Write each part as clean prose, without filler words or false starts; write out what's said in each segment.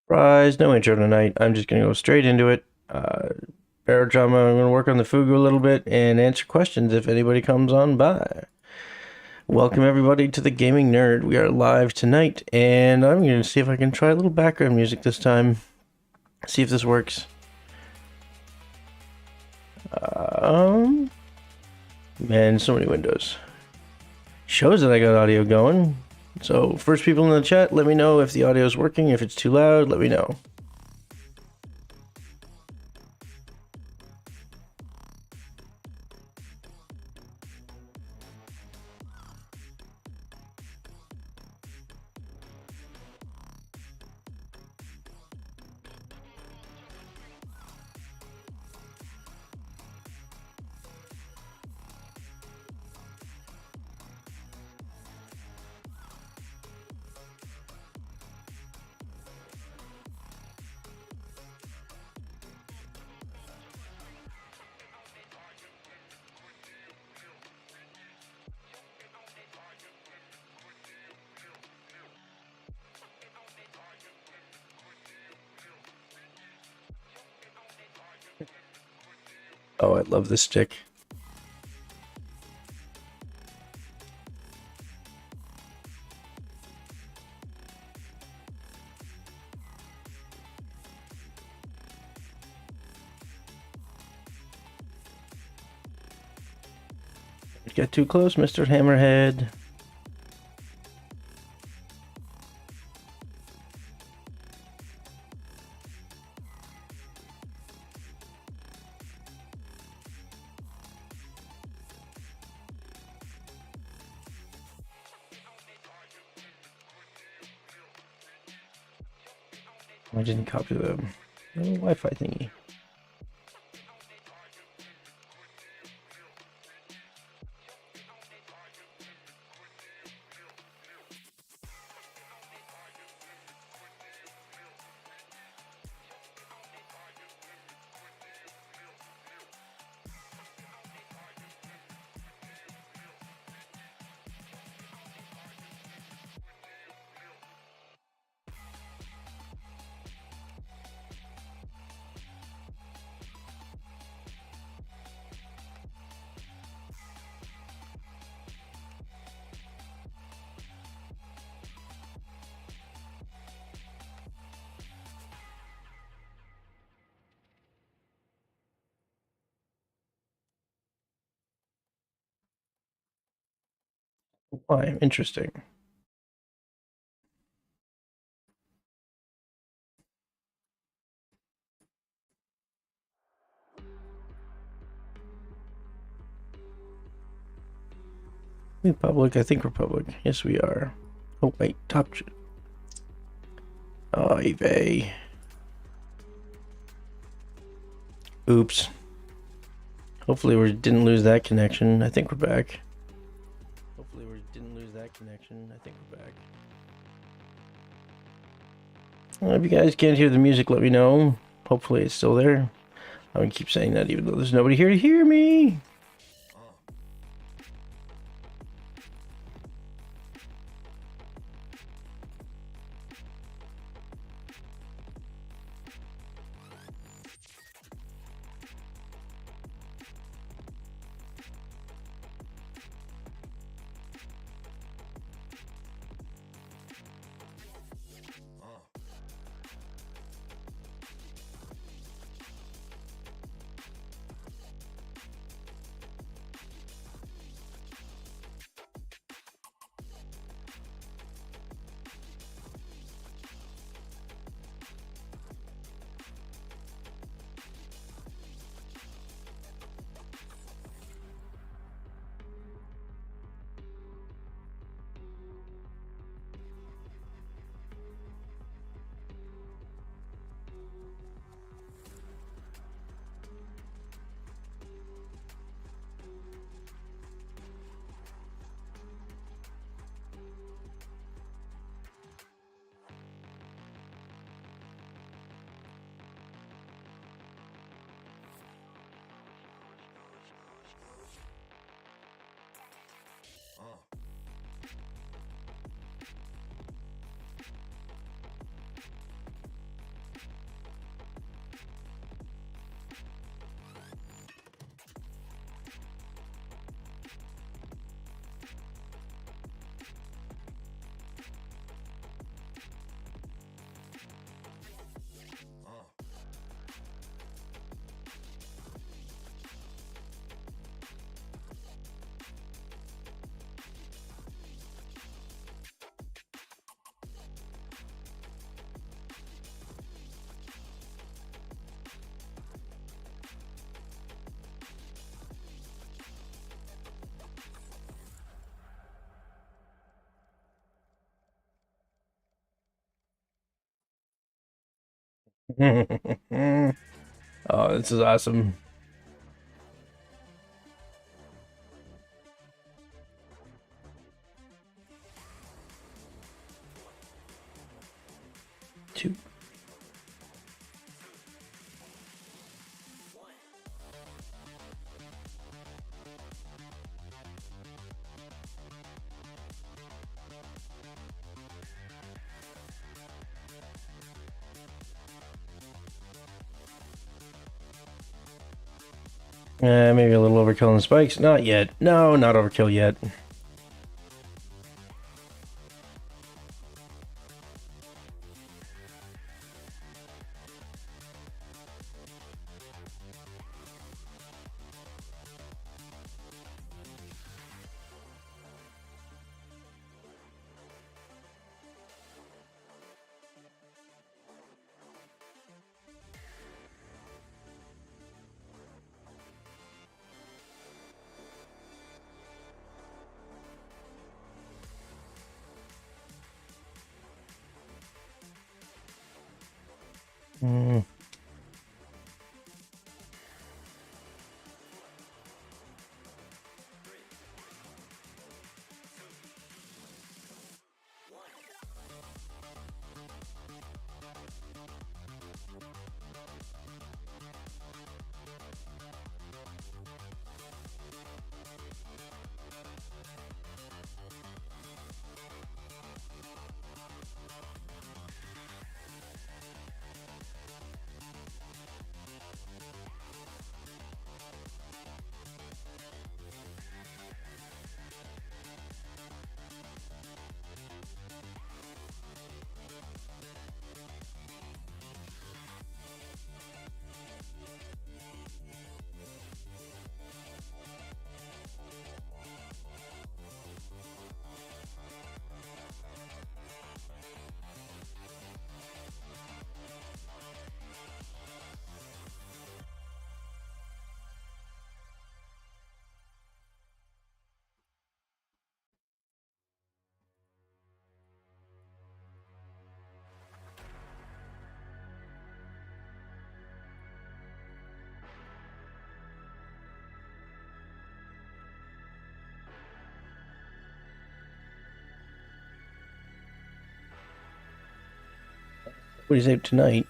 Surprise, no intro tonight. I'm just gonna go straight into it. Baro drama. I'm gonna work on the fugu a little bit and answer questions if anybody comes on by. Welcome everybody to the Gaming Nerd. We are live tonight, and I'm gonna see if I can try a little background music this time. See if this works. Man, so many windows. Shows that I got audio going. So first people in the chat, let me know if the audio is working. If it's too loud, let me know. Oh, I love this stick. Get too close, Mr. Hammerhead. I didn't copy the Wi-Fi thingy. Why? Interesting. Republic? I think Republic. Yes, we are. Oh, wait. Top. Oh, eBay. Oops. Hopefully we didn't lose that connection. I think we're back. Hopefully we didn't lose that connection. I think we're back. If you guys can't hear the music, let me know. Hopefully it's still there. I'm gonna keep saying that even though there's nobody here to hear me. Oh, this is awesome. Two. Maybe a little overkill on the spikes. Not yet. No, not overkill yet. Mm. What is it tonight?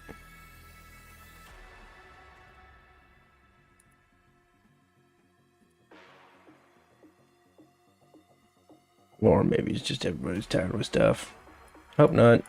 Or maybe it's just everybody's tired with stuff. Hope not.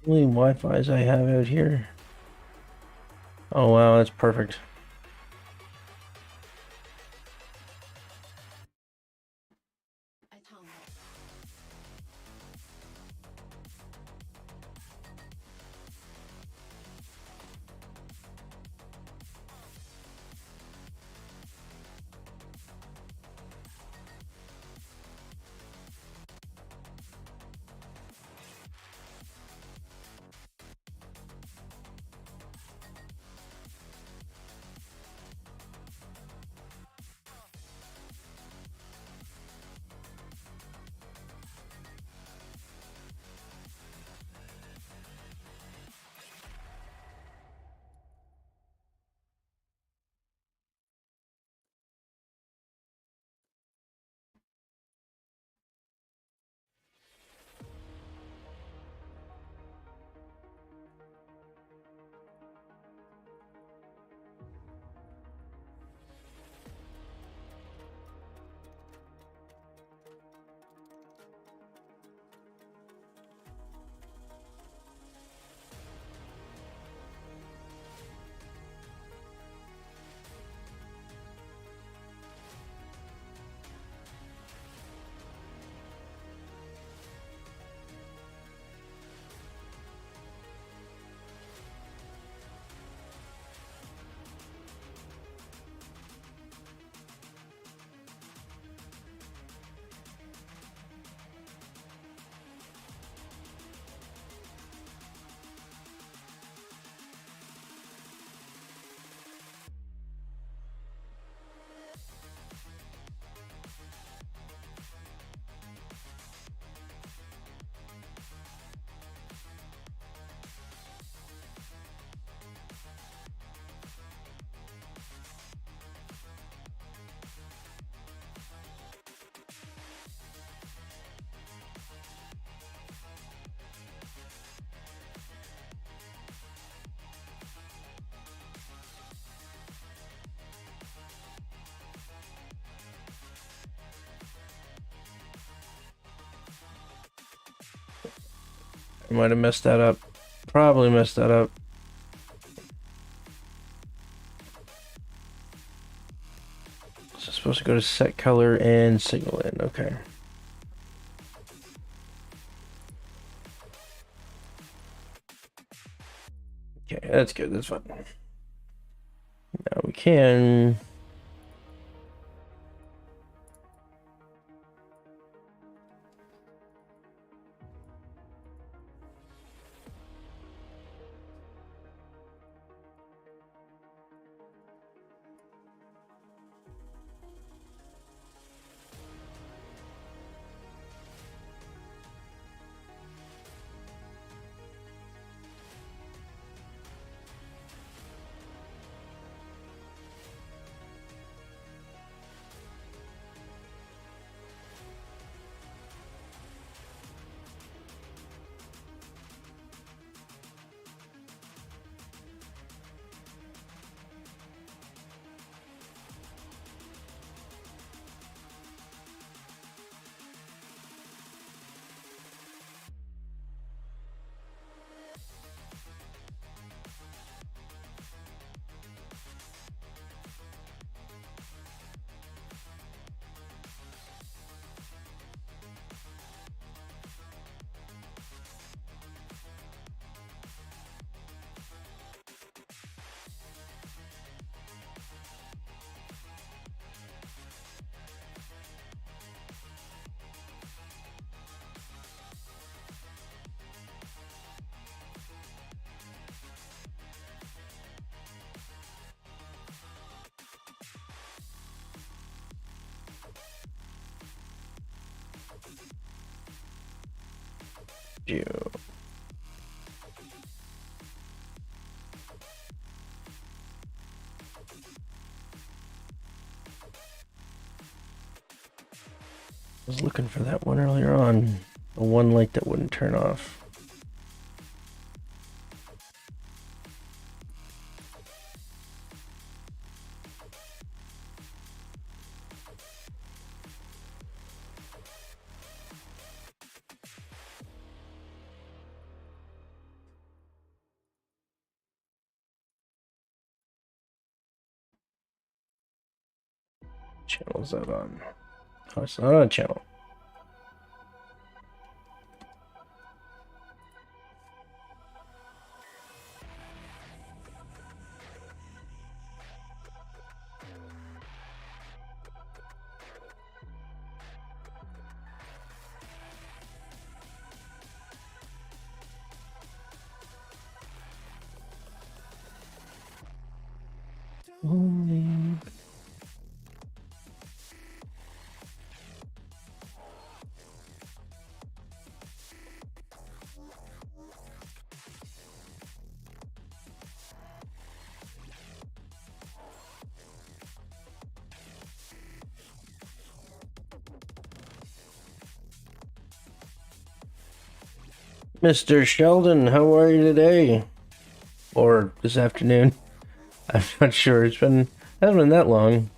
How many Wi-Fi's I have out here? Oh wow, that's perfect. I might have messed that up. Probably messed that up. So it's supposed to go to set color and signal in. Okay. Okay, that's good. That's fine. Now we can... I was looking for that one earlier on. The one light that wouldn't turn off. Channel is that on? Oh, it's not on a channel. Mr. Sheldon, how are you today? Or this afternoon? I'm not sure. Hasn't been that long.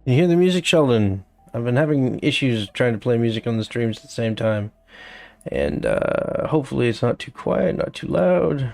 You hear the music, Sheldon? I've been having issues trying to play music on the streams at the same time. And hopefully it's not too quiet, not too loud.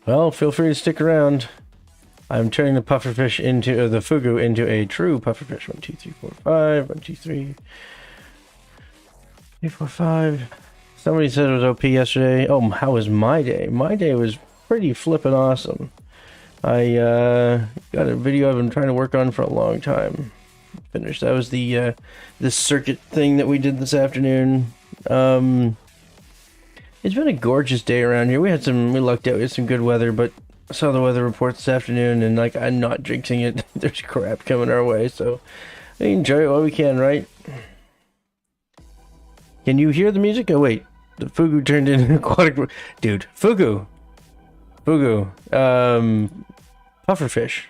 Well, feel free to stick around. I'm turning the pufferfish into the fugu into a true pufferfish. 1, 2, 3, 4, 5. 1, 2, 3. 3, 4, 5. Somebody said it was OP yesterday. Oh, how was my day? My day was pretty flippin' awesome. I got a video I've been trying to work on for a long time. Finished. That was the this circuit thing that we did this afternoon. It's been a gorgeous day around here. We lucked out. We had some good weather, but I saw the weather report this afternoon, and like, I'm not jinxing it. There's crap coming our way, so We enjoy it while we can, right? Can you hear the music? Oh wait, the fugu turned into aquatic. Dude, fugu. Pufferfish.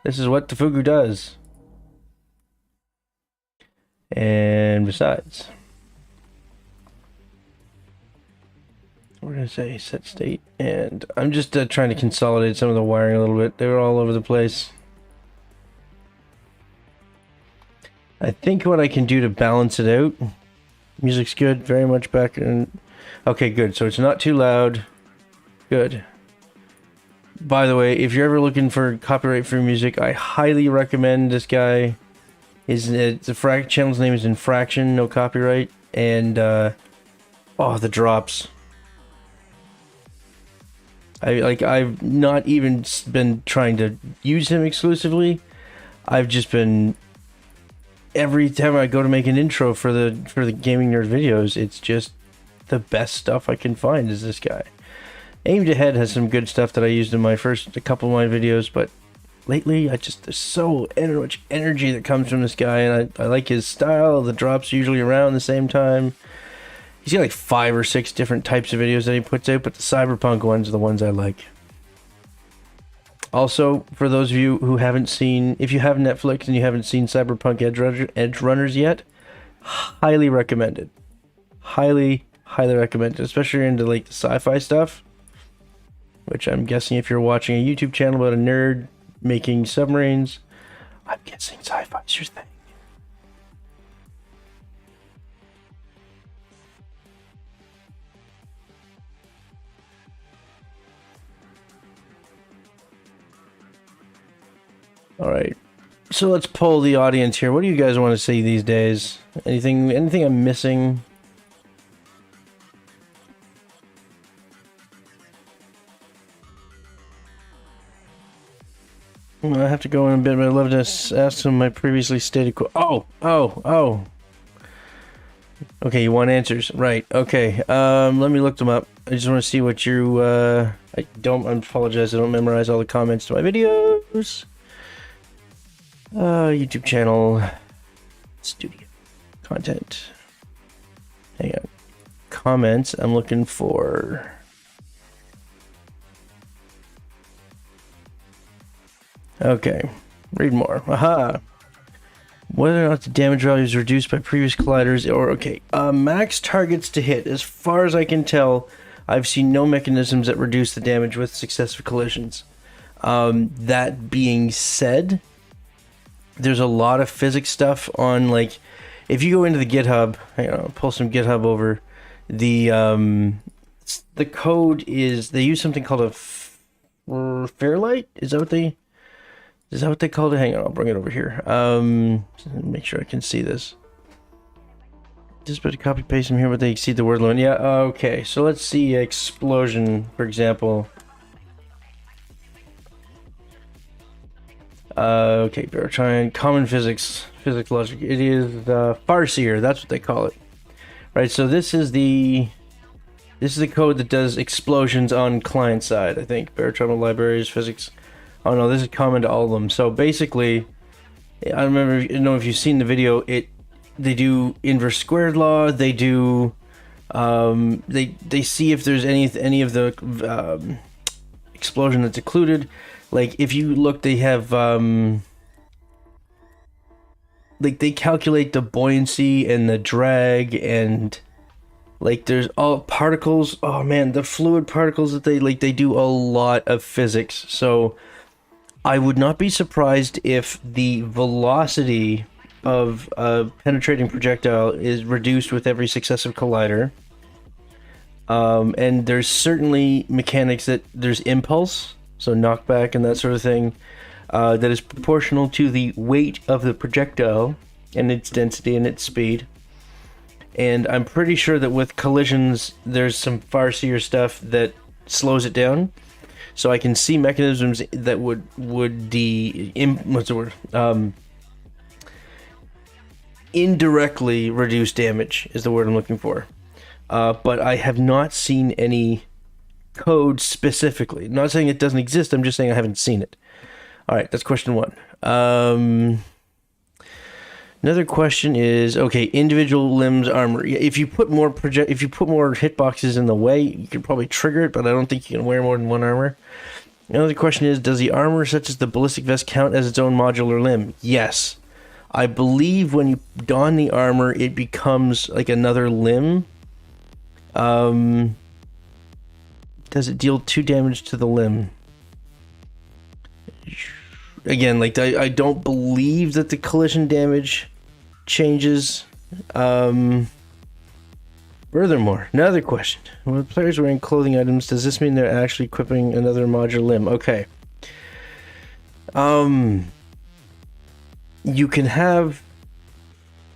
This is what the fugu does. And besides, we're gonna say set state, and I'm just trying to consolidate some of the wiring a little bit. They were all over the place. I think what I can do to balance it out. Music's good, very much back in. Okay, good. So it's not too loud. Good. By the way, if you're ever looking for copyright-free music, I highly recommend this guy. The channel's name is Infraction, no copyright, and oh, the drops. I've not even been trying to use him exclusively. I've just been, every time I go to make an intro for the Gaming Nerd videos, it's just the best stuff I can find is this guy. Aimed Ahead has some good stuff that I used in my first couple of my videos, but lately there's so much energy that comes from this guy, and I like his style. The drops usually around the same time. He's got like 5 or 6 different types of videos that he puts out, but the cyberpunk ones are the ones I like. Also, for those of you who haven't seen, if you have Netflix and you haven't seen Cyberpunk Edge Runners yet, highly recommended. Highly recommended, especially if you're into like the sci-fi stuff. Which I'm guessing if you're watching a YouTube channel about a nerd making submarines, I'm guessing sci-fi is your thing. Alright, so let's poll the audience here. What do you guys want to see these days? Anything I'm missing? I have to go in a bit, but I'd love to ask some of my previously stated Oh! Okay, you want answers. Right, okay. Let me look them up. I just want to see what you, I apologize, I don't memorize all the comments to my videos. YouTube channel. Studio. Content. Hang on. Comments, I'm looking for... Okay, read more. Aha! Whether or not the damage value is reduced by previous colliders or... Okay, max targets to hit. As far as I can tell, I've seen no mechanisms that reduce the damage with successive collisions. That being said, there's a lot of physics stuff on, like... If you go into the GitHub... Hang on, I'll pull some GitHub over. The code is... They use something called a Fairlight? Is that what they called it? Hang on, I'll bring it over here. Make sure I can see this. Just put a copy paste from here, but they exceed the word limit. Yeah, okay. So let's see explosion, for example. Okay, Baro, common physics logic. It is Farseer, that's what they call it. Right, so this is the code that does explosions on client side, I think. Baro libraries, physics. Oh no, this is common to all of them. So basically, I don't know if you've seen the video. They do inverse squared law. They do, they see if there's any of the explosion that's occluded. Like if you look, they have like they calculate the buoyancy and the drag and like there's all particles. Oh man, the fluid particles that they do a lot of physics. So I would not be surprised if the velocity of a penetrating projectile is reduced with every successive collider. And there's certainly mechanics that there's impulse, so knockback and that sort of thing, that is proportional to the weight of the projectile and its density and its speed. And I'm pretty sure that with collisions, there's some Farseer stuff that slows it down. So I can see mechanisms that would indirectly reduce damage is the word I'm looking for. But I have not seen any code specifically. I'm not saying it doesn't exist, I'm just saying I haven't seen it. Alright, that's question 1. Another question is, okay, individual limbs armor. If you put more hitboxes in the way, you could probably trigger it, but I don't think you can wear more than one armor. Another question is, does the armor such as the ballistic vest count as its own modular limb? Yes. I believe when you don the armor, it becomes like another limb. Does it deal 2 damage to the limb? Again, like I don't believe that the collision damage changes. Furthermore, another question. When players wearing clothing items, does this mean they're actually equipping another modular limb? Okay. You can have...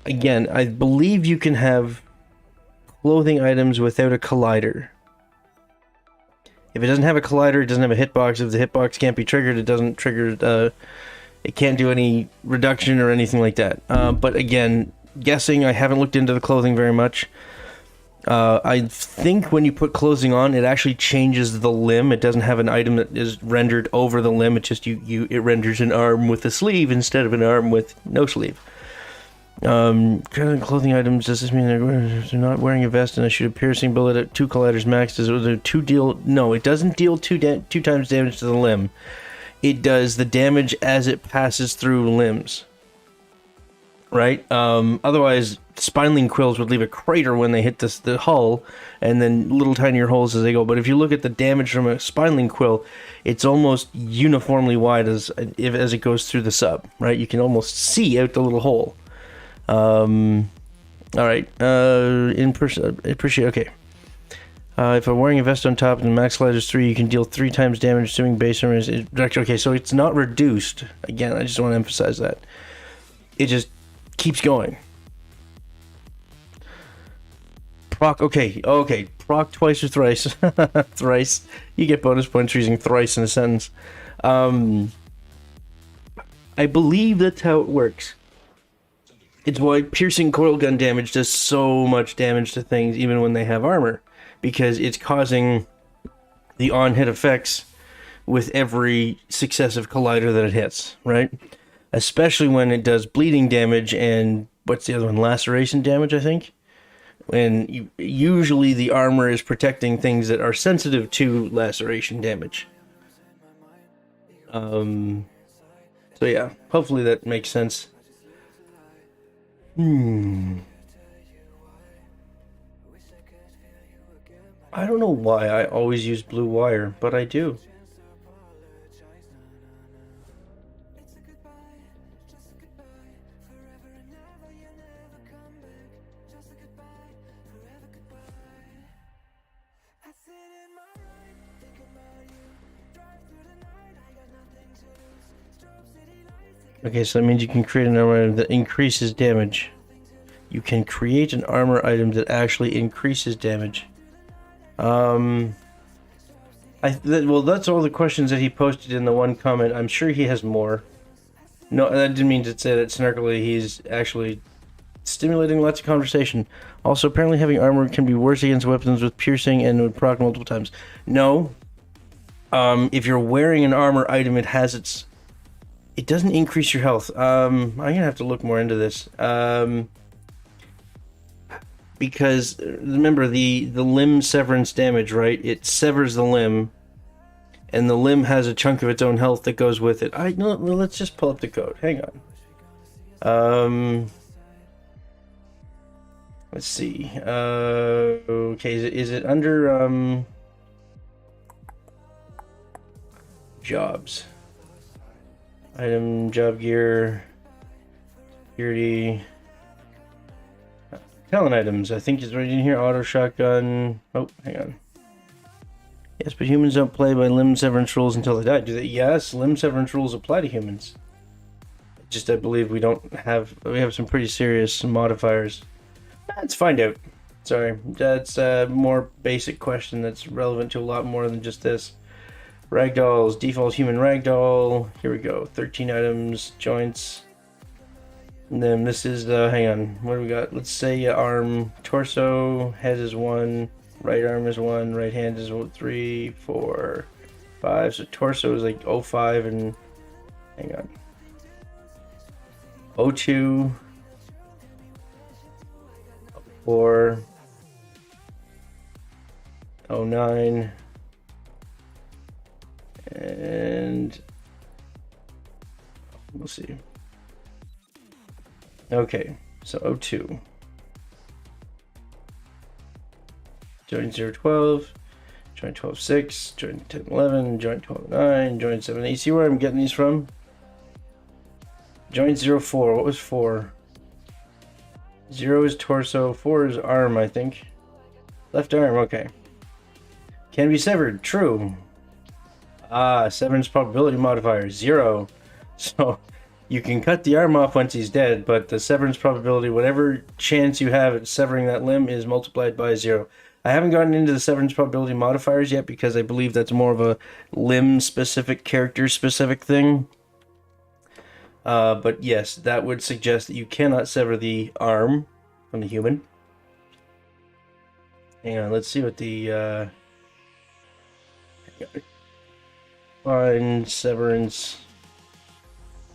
Again, I believe you can have clothing items without a collider. If it doesn't have a collider, it doesn't have a hitbox. If the hitbox can't be triggered, it doesn't trigger... it can't do any reduction or anything like that. But again, guessing, I haven't looked into the clothing very much. I think when you put clothing on, it actually changes the limb. It doesn't have an item that is rendered over the limb. It just it renders an arm with a sleeve instead of an arm with no sleeve. Clothing items, does this mean they're not wearing a vest and I shoot a piercing bullet at 2 colliders max? Does it 2 deal? No, it doesn't deal 2 times damage to the limb. It does the damage as it passes through limbs. Right? Otherwise, spinelink quills would leave a crater when they hit the hull, and then little tinier holes as they go. But if you look at the damage from a spinelink quill, it's almost uniformly wide as it goes through the sub. Right? You can almost see out the little hole. All right. In person, appreciate. Okay. If I'm wearing a vest on top and the max colliders 3, you can deal 3 times damage assuming base armor is... Okay, so it's not reduced. Again, I just want to emphasize that. It just keeps going. Proc, okay, proc twice or thrice. Thrice. You get bonus points for using thrice in a sentence. I believe that's how it works. It's why piercing coil gun damage does so much damage to things even when they have armor. Because it's causing the on-hit effects with every successive collider that it hits, right? Especially when it does bleeding damage and, what's the other one? Laceration damage, I think? And usually the armor is protecting things that are sensitive to laceration damage. So yeah, hopefully that makes sense. I don't know why I always use blue wire, but I do. Okay, so that means you can create an armor item that increases damage. You can create an armor item that actually increases damage. Well, that's all the questions that he posted in the one comment. I'm sure he has more. No, that didn't mean to say that snarkily. He's actually stimulating lots of conversation. Also, apparently having armor can be worse against weapons with piercing and would proc multiple times. No. If you're wearing an armor item, it doesn't increase your health. I'm gonna have to look more into this. Because remember the limb severance damage, right? It severs the limb, and the limb has a chunk of its own health that goes with it. No, let's just pull up the code. Hang on. Let's see. Okay, is it under jobs? Item, job gear, security. Talent items, I think it's right in here. Auto shotgun. Oh, hang on. Yes, but humans don't play by limb severance rules until they die. Do they? Yes, limb severance rules apply to humans. Just, I believe we have some pretty serious modifiers. Let's find out. Sorry, that's a more basic question that's relevant to a lot more than just this. Ragdolls, default human ragdoll. Here we go. 13 items, joints. And then this is the, hang on, what do we got? Let's say arm, torso, head is 1, right arm is 1, right hand is 3, 4, 5. So torso is like 05 and, hang on, 02, 04, 09, and we'll see. Okay, so 02. Joint 012, joint 12.6, joint 10.11, joint 12.9, joint 7.8. You see where I'm getting these from? Joint 04, what was 4? 0 is torso, 4 is arm, I think. Left arm, okay. Can be severed, true. Severance probability modifier, 0. So you can cut the arm off once he's dead, but the severance probability, whatever chance you have at severing that limb, is multiplied by 0. I haven't gotten into the severance probability modifiers yet because I believe that's more of a limb-specific, character-specific thing. But yes, that would suggest that you cannot sever the arm from the human. Hang on, let's see what the find severance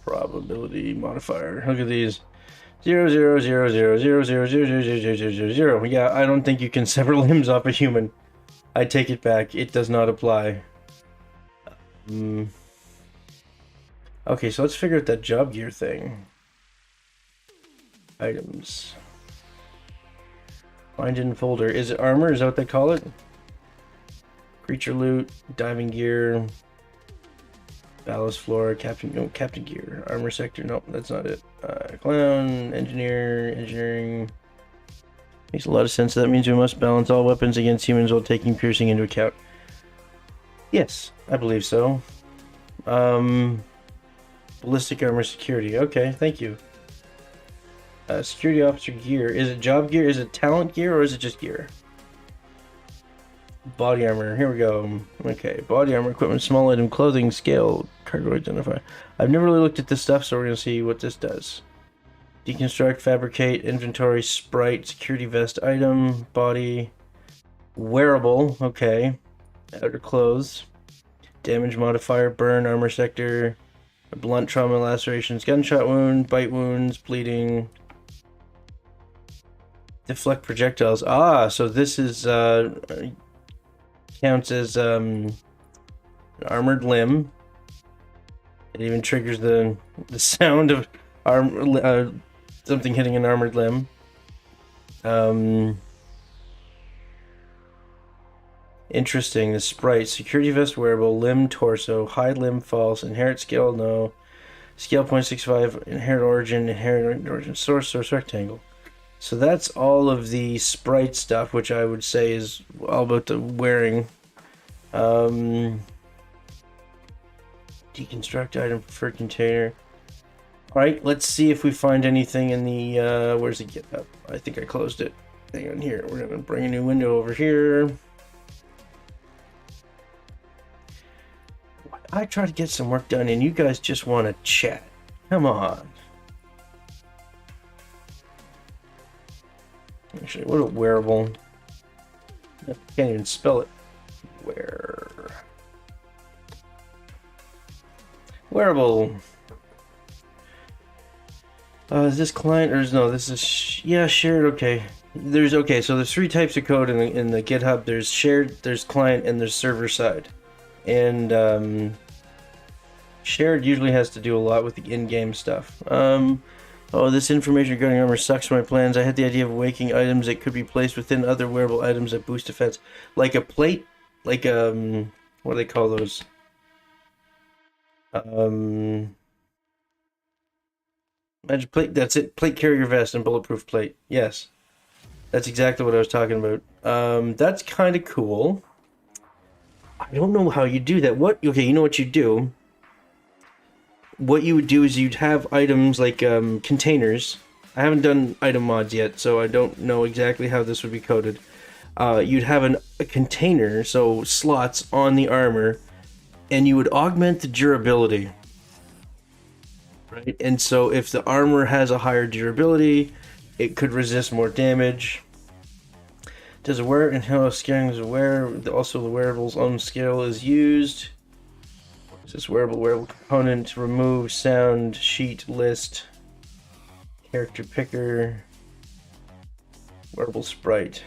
probability modifier. Look at these. 0, 0, 0, 0, 0, 0, 0, 0, 0, 0, 0, 0. Yeah, I don't think you can sever limbs off a human. I take it back. It does not apply. Okay, so let's figure out that job gear thing. Items. Find in folder. Is it armor? Is that what they call it? Creature loot, diving gear, ballast floor, captain gear, armor sector. Nope, that's not it. Clown, engineering. Makes a lot of sense. That means we must balance all weapons against humans while taking piercing into account. Yes, I believe so. Ballistic armor security. Okay, thank you. Security officer gear. Is it job gear? Is it talent gear, or is it just gear? Body armor. Here we go. Okay, body armor, equipment, small item, clothing, scale, cargo identifier. I've never really looked at this stuff, so we're going to see what this does. Deconstruct, fabricate, inventory, sprite, security vest, item, body, wearable. Okay. Outer clothes. Damage modifier, burn, armor sector, blunt trauma, lacerations, gunshot wound, bite wounds, bleeding. Deflect projectiles. So this is counts as an armored limb. It even triggers the sound of something hitting an armored limb. Interesting. The sprite. Security vest wearable. Limb torso. Hide limb false. Inherent scale no. Scale 0.65. Inherent origin source rectangle. So that's all of the sprite stuff, which I would say is all about the wearing. Deconstruct item for container. Alright, let's see if we find anything in the, where's the GitHub? I think I closed it. Hang on here. We're going to bring a new window over here. I try to get some work done and you guys just want to chat. Come on. Actually, what a wearable. I can't even spell it. Wearable. Is this client or no? This is shared. Okay. So there's three types of code in the GitHub. There's shared, there's client, and there's server side. And shared usually has to do a lot with the in-game stuff. Oh, this information regarding armor sucks for my plans. I had the idea of awakening items that could be placed within other wearable items that boost defense. Like a plate, like what do they call those? Magic plate, that's it. Plate carrier vest and bulletproof plate. Yes. That's exactly what I was talking about. That's kind of cool. I don't know how you do that. Okay, you know what you do? What you would do is you'd have items like containers. I haven't done item mods yet, so I don't know exactly how this would be coded. You'd have a container, so slots on the armor, and you would augment the durability. Right? And so if the armor has a higher durability, it could resist more damage. Does a wear and how scaling is aware. Also the wearable's own scale is used. This wearable component, remove sound sheet list, character picker. Wearable sprite.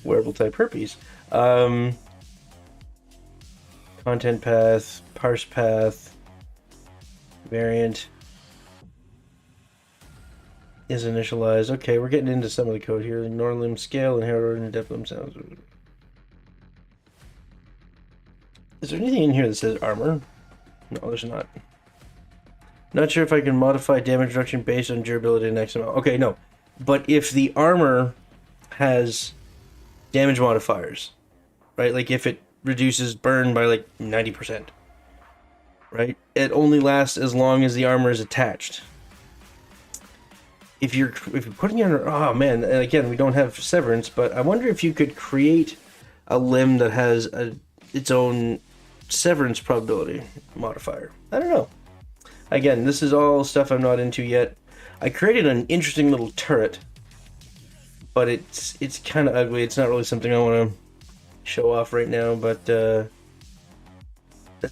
Wearable type herpes. Content path, parse path, variant is initialized. Okay, we're getting into some of the code here. Ignore limb scale, inherit order, and depth limb sounds. Is there anything in here that says armor? No, there's not. Not sure if I can modify damage reduction based on durability and XML. Okay, no. But if the armor has damage modifiers, right? Like if it reduces burn by like 90%, right? It only lasts as long as the armor is attached. If you're putting on, oh man, and again, we don't have severance, but I wonder if you could create a limb that has its own severance probability modifier. I don't know. Again, this is all stuff I'm not into yet. I created an interesting little turret, but it's kind of ugly. It's not really something I want to show off right now, but that's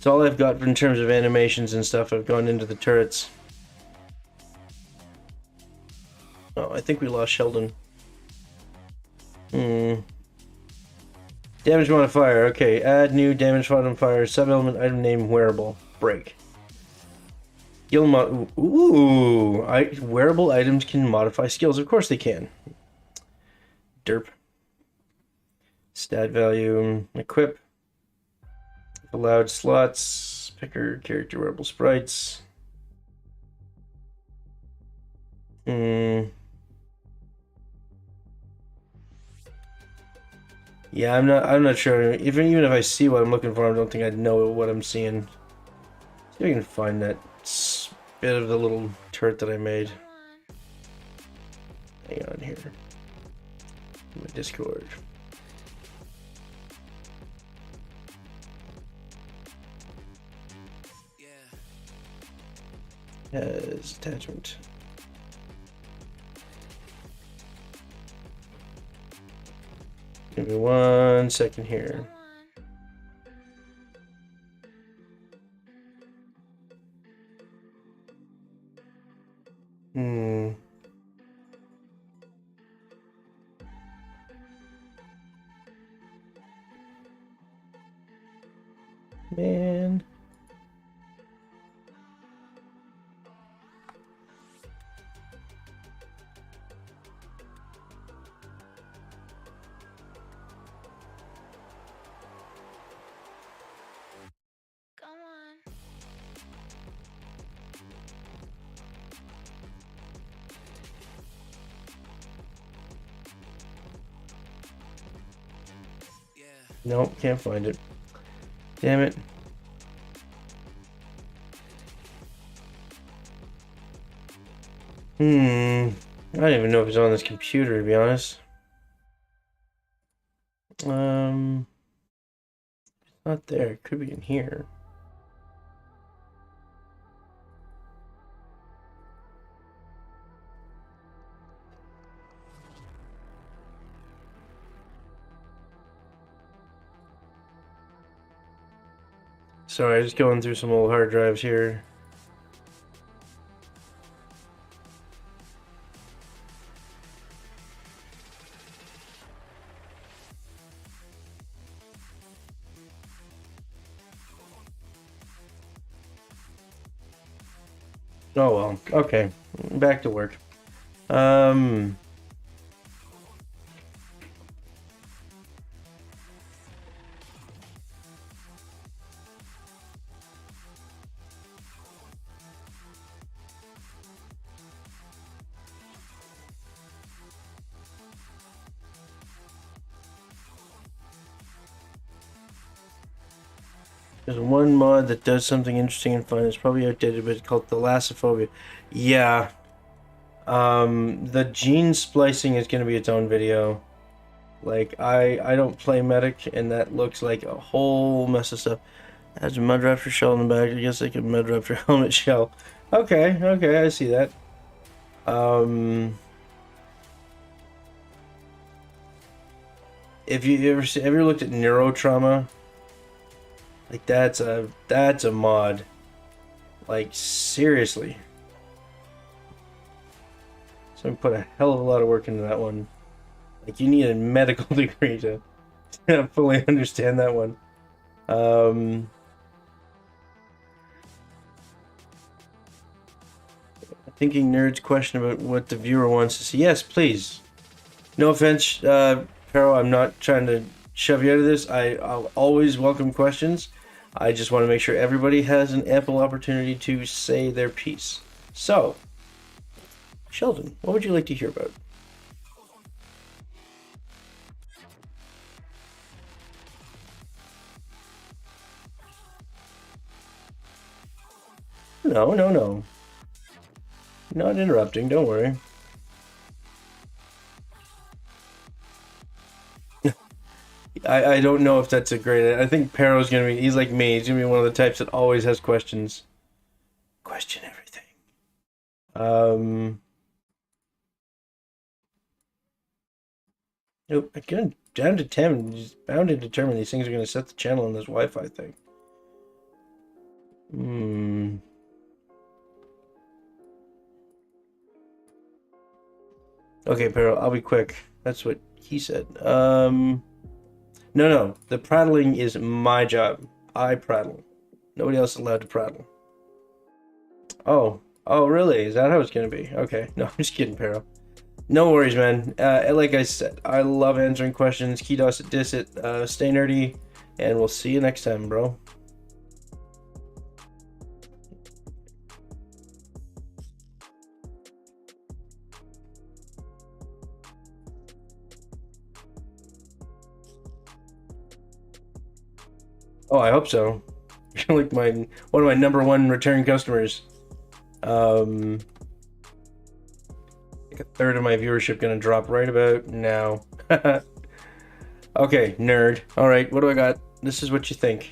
all I've got in terms of animations and stuff. I've gone into the turrets. Oh, I think we lost Sheldon. Damage modifier. Okay, add new damage modifier. Sub-element item name wearable. Break. Skill mod. Ooh, wearable items can modify skills. Of course they can. Derp. Stat value. Equip. Allowed slots. Picker. Character wearable sprites. Yeah, I'm not sure. Even if I see what I'm looking for, I don't think I'd know what I'm seeing. See if I can find that bit of the little turret that I made. Hang on here. My Discord. Has attachment. Give me 1 second here. Man. Nope, can't find it. Damn it. I don't even know if it's on this computer, to be honest. It's not there. It could be in here. Sorry, just going through some old hard drives here. Oh well, okay. Back to work. There's one mod that does something interesting and fun. It's probably outdated, but it's called Thalassophobia. Yeah. The gene splicing is going to be its own video. Like, I don't play Medic, and that looks like a whole mess of stuff. Has a mud raptor shell in the back. I guess like a mud raptor helmet shell. Okay, I see that. If you ever looked at neurotrauma, like that's a mod. Like seriously. So I put a hell of a lot of work into that one. Like, you need a medical degree to fully understand that one. Thinking Nerd's question about what the viewer wants to see. Yes, please. No offense, Pero, I'm not trying to shove you out of this. I'll always welcome questions. I just want to make sure everybody has an ample opportunity to say their piece. So, Sheldon, what would you like to hear about? No, no, no. Not interrupting, don't worry. I don't know if that's a great... I think Pero's gonna be... He's like me. He's gonna be one of the types that always has questions. Question everything. Nope. Again, down to 10. Just bound and determined these things are gonna set the channel on this Wi-Fi thing. Okay, Pero, I'll be quick. That's what he said. No. The prattling is my job. I prattle. Nobody else is allowed to prattle. Oh, really? Is that how it's gonna be? Okay. No, I'm just kidding, Pero. No worries, man. Like I said, I love answering questions. Kidos it, dis it. Stay nerdy, and we'll see you next time, bro. Oh, I hope so. You're like one of my number one return customers. Like a third of my viewership gonna drop right about now. Okay, nerd. All right, what do I got? This is what you think.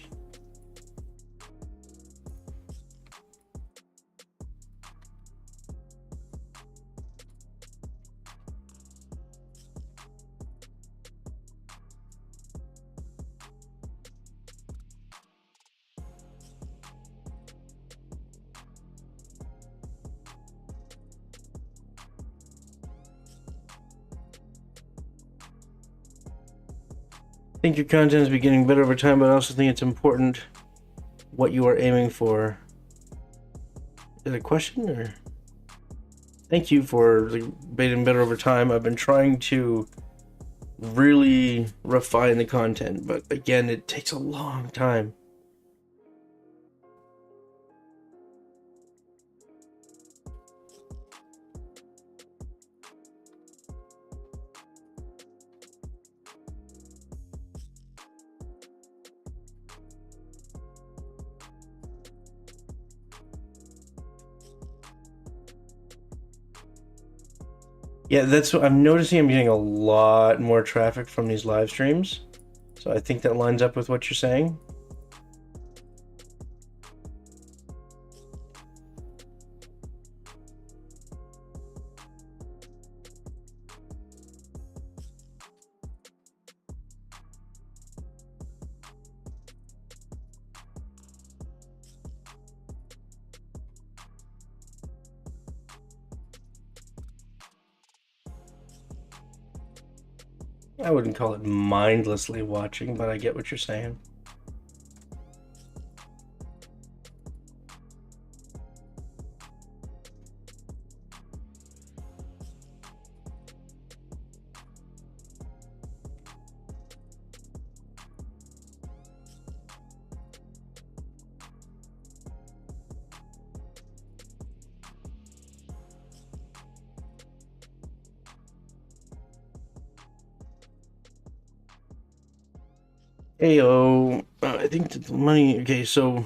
I think your content is getting better over time, but I also think it's important what you are aiming for. Is it a question or? Thank you for getting better over time. I've been trying to really refine the content, but again, it takes a long time. Yeah, that's what I'm noticing. I'm getting a lot more traffic from these live streams. So I think that lines up with what you're saying. I wouldn't call it mindlessly watching, but I get what you're saying. Ayo, I think that the money. Okay, so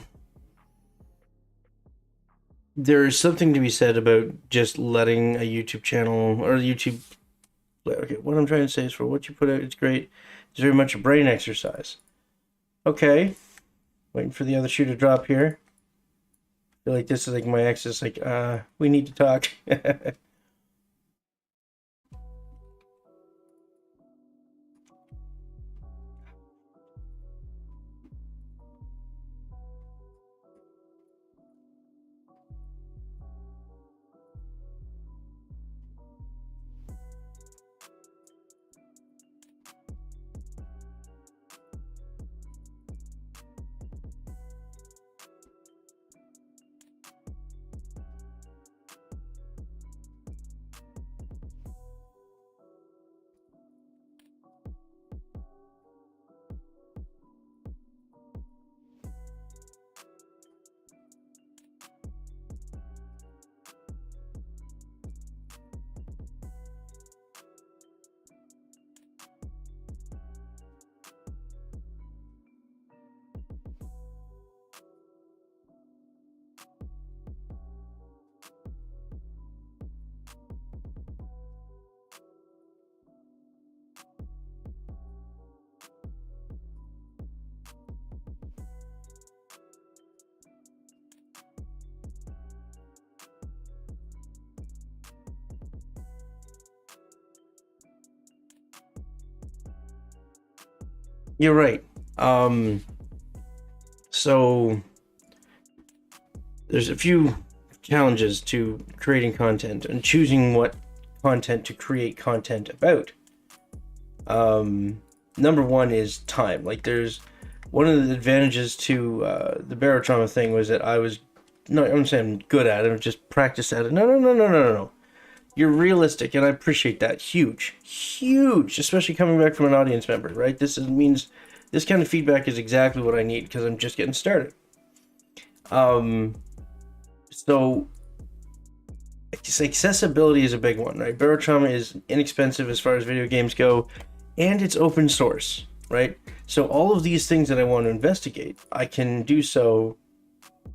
there's something to be said about just letting a YouTube channel or YouTube. Okay, what I'm trying to say is for what you put out, it's great. It's very much a brain exercise. Okay, waiting for the other shoe to drop here. I feel like this is like my ex is like, we need to talk. You're right. So there's a few challenges to creating content and choosing what content to create content about. Number one is time. Like, there's one of the advantages to the Baro trauma thing was that I was not, I'm saying I'm good at it, just practice at it. No. You're realistic, and I appreciate that. Huge, especially coming back from an audience member, right? Means this kind of feedback is exactly what I need because I'm just getting started. So accessibility is a big one, right? Baro trauma is inexpensive as far as video games go, and it's open source, right? So all of these things that I want to investigate, I can do so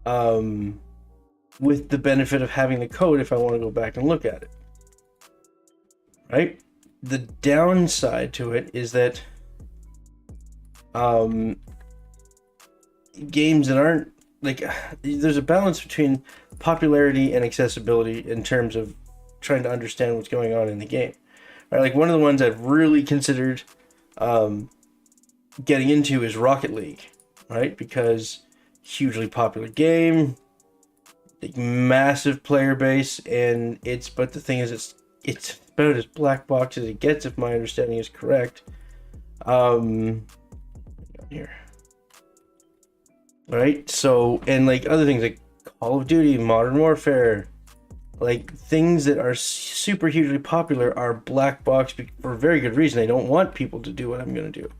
with the benefit of having the code if I want to go back and look at it, right? The downside to it is that games that aren't, like, there's a balance between popularity and accessibility in terms of trying to understand what's going on in the game, right? Like, one of the ones I've really considered getting into is Rocket League, right? Because hugely popular game, like, massive player base, and but the thing is, it's about as black box as it gets, if my understanding is correct. Here, right? So, and like other things like Call of Duty, Modern Warfare, like things that are super hugely popular are black box for a very good reason. They don't want people to do what I'm going to do.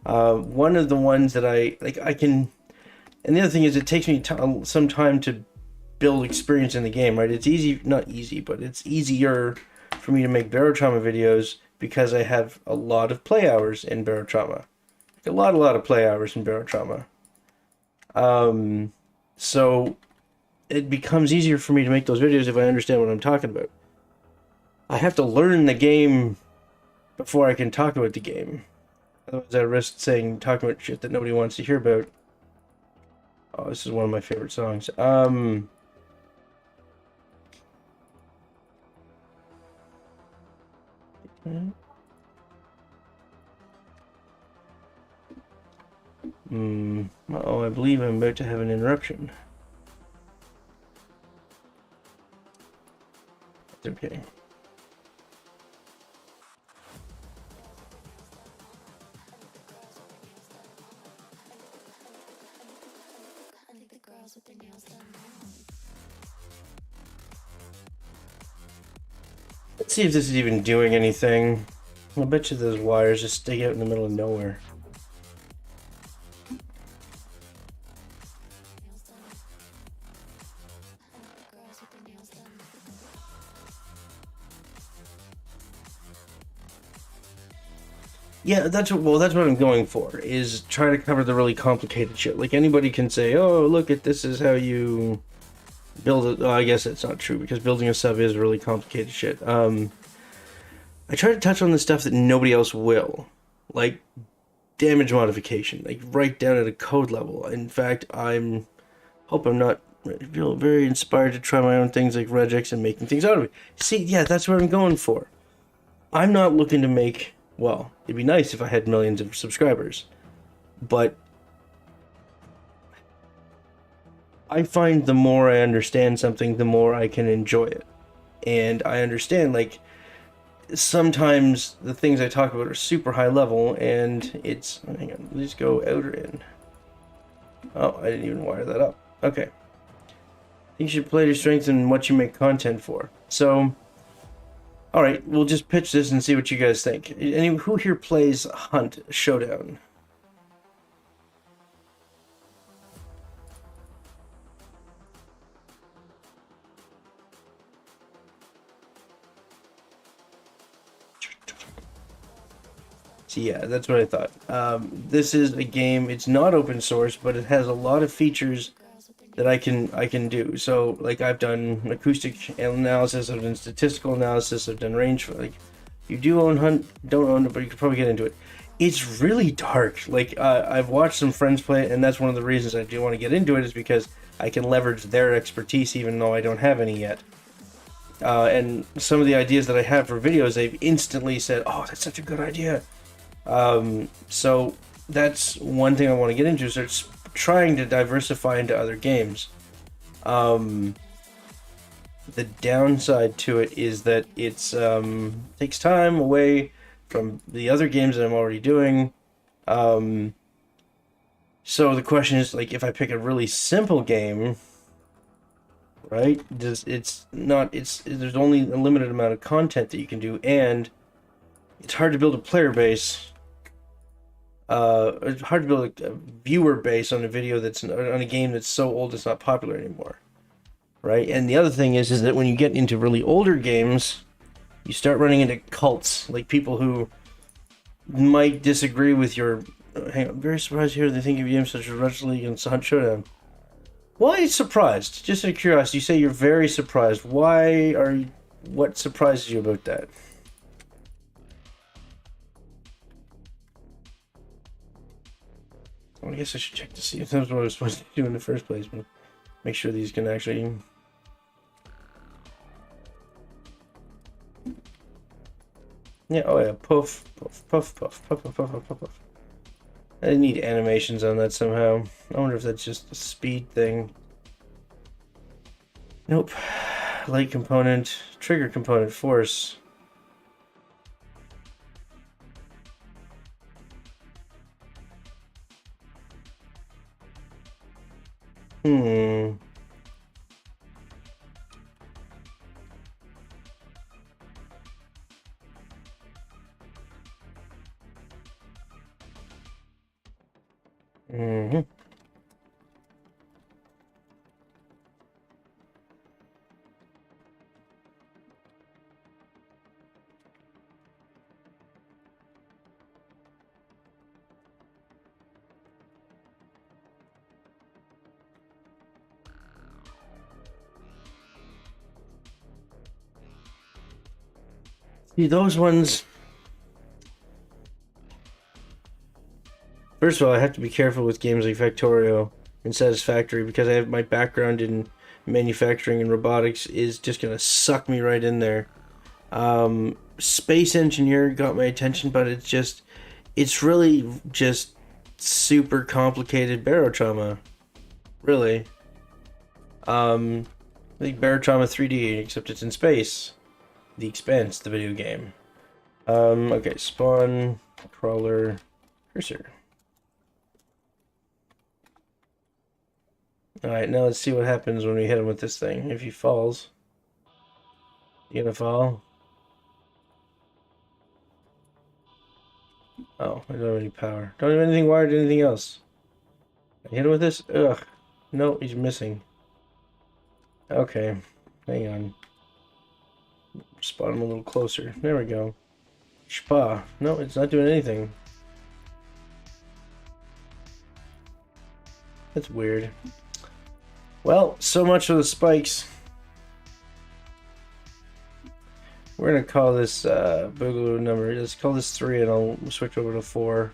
One of the ones that I can, and the other thing is it takes me some time to build experience in the game, right? It's not easy, but it's easier for me to make Baro Trauma videos because I have a lot of play hours in Baro Trauma. A lot of play hours in Baro Trauma. So it becomes easier for me to make those videos if I understand what I'm talking about. I have to learn the game before I can talk about the game. Otherwise I risk talking about shit that nobody wants to hear about. Oh, this is one of my favorite songs. Uh-oh, I believe I'm about to have an interruption. It's okay. Let's see if this is even doing anything. I bet you those wires just stick out in the middle of nowhere. Yeah, that's what I'm going for, is try to cover the really complicated shit. Like, anybody can say, oh, look at this is how you build it. Oh, I guess that's not true, because building a sub is really complicated shit. I try to touch on the stuff that nobody else will, like damage modification, like right down at a code level. In fact, I feel very inspired to try my own things like regex and making things out of it. See, yeah, that's what I'm going for. I'm not looking to make, well, it'd be nice if I had millions of subscribers, but I find the more I understand something, the more I can enjoy it. And I understand, like, sometimes the things I talk about are super high level, and it's, hang on, let's go out or in. Oh, I didn't even wire that up. Okay. You should play your strengths and what you make content for. So, alright, we'll just pitch this and see what you guys think. Who here plays Hunt Showdown? So yeah, that's what I thought. This is a game, it's not open source, but it has a lot of features that I can do. So, like, I've done acoustic analysis, I've done statistical analysis, I've done range. Like, you do own Hunt, don't own it, but you could probably get into it. It's really dark. Like, I've watched some friends play it, and that's one of the reasons I do want to get into it, is because I can leverage their expertise even though I don't have any yet. And some of the ideas that I have for videos, they've instantly said, oh, that's such a good idea. So that's one thing I want to get into. So it's trying to diversify into other games. The downside to it is that it's takes time away from the other games that I'm already doing. So the question is, like, if I pick a really simple game, right? There's only a limited amount of content that you can do, and it's hard to build a player base. It's hard to build a viewer base on a video that's on a game that's so old it's not popular anymore, right? And the other thing is that when you get into really older games, you start running into cults, like people who might disagree with your. Hang on, I'm very surprised to hear they think of games such as Rush League and Hunt Showdown. Why surprised? Just out of curiosity, you say you're very surprised. Why are you? What surprises you about that? Well, I guess I should check to see if that's what I was supposed to do in the first place, but make sure these can actually. Yeah, oh yeah, puff, puff, puff, puff, puff, puff, puff, puff, puff. I need animations on that somehow. I wonder if that's just a speed thing. Nope. Light component, trigger component, force. Hmm. Mm-hmm. See, those ones. First of all, I have to be careful with games like Factorio and Satisfactory because I have my background in manufacturing and robotics is just gonna suck me right in there. Space Engineer got my attention, but it's really just super complicated barotrauma. Really. I think barotrauma 3D, except it's in space. The Expanse, the video game. Okay, spawn, crawler, cursor. Alright, now let's see what happens when we hit him with this thing. If he falls. You gonna fall? Oh, I don't have any power. Don't have anything wired to anything else. I hit him with this? Ugh. No, he's missing. Okay. Hang on. Spot him a little closer. There we go. Shpa. No, it's not doing anything. That's weird. Well, so much for the spikes. We're gonna call this Boogaloo number. Let's call this 3 and I'll switch over to 4.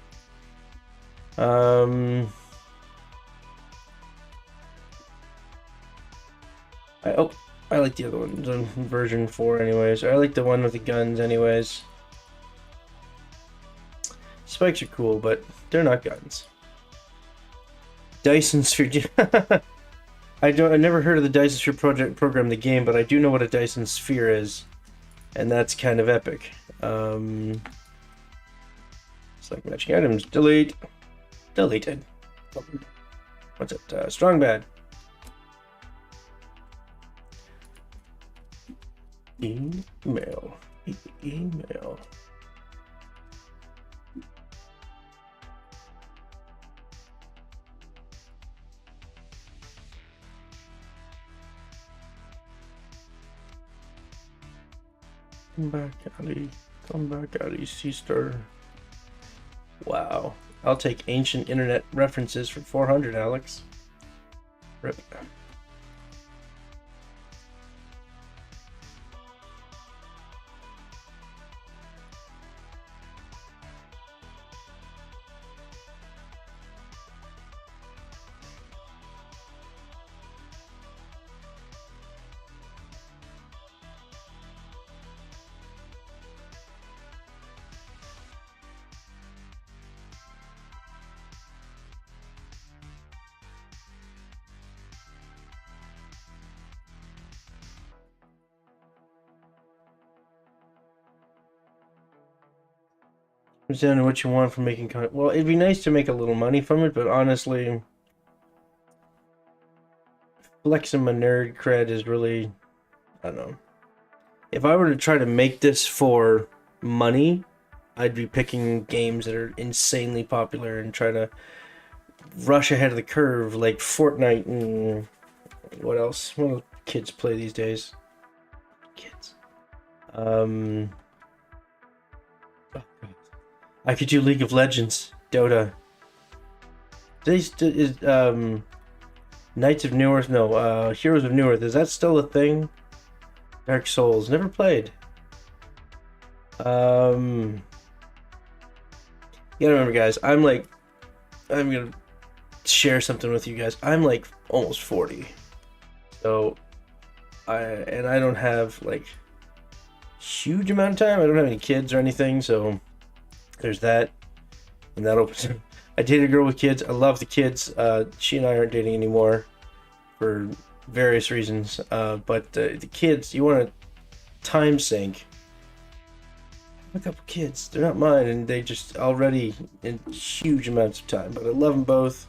I like the other one, on version 4 anyways. I like the one with the guns anyways. Spikes are cool, but they're not guns. Dyson Sphere. I never heard of the Dyson Sphere program, the game, but I do know what a Dyson Sphere is, and that's kind of epic. Select matching items. Delete. Deleted. What's it? Strong bad. Email. Email. Come back, Ali. Come back, Ali. C-Star. Wow. I'll take ancient internet references for 400, Alex. Rip. Comes down to what you want from making content. Well, it'd be nice to make a little money from it, but honestly, flexing my nerd cred is really, I don't know. If I were to try to make this for money, I'd be picking games that are insanely popular and try to rush ahead of the curve, like Fortnite and what else? What do kids play these days? Kids. Oh, I could do League of Legends, Dota. Is Knights of Newerth? No, Heroes of Newerth. Is that still a thing? Dark Souls. Never played. You gotta remember, guys. I'm gonna share something with you guys. I'm like almost 40, so I don't have like huge amount of time. I don't have any kids or anything, so there's that, and that opens. I dated a girl with kids. I love the kids. She and I aren't dating anymore for various reasons. But the kids, you want to time sink. A couple kids. They're not mine, and they just already in huge amounts of time. But I love them both.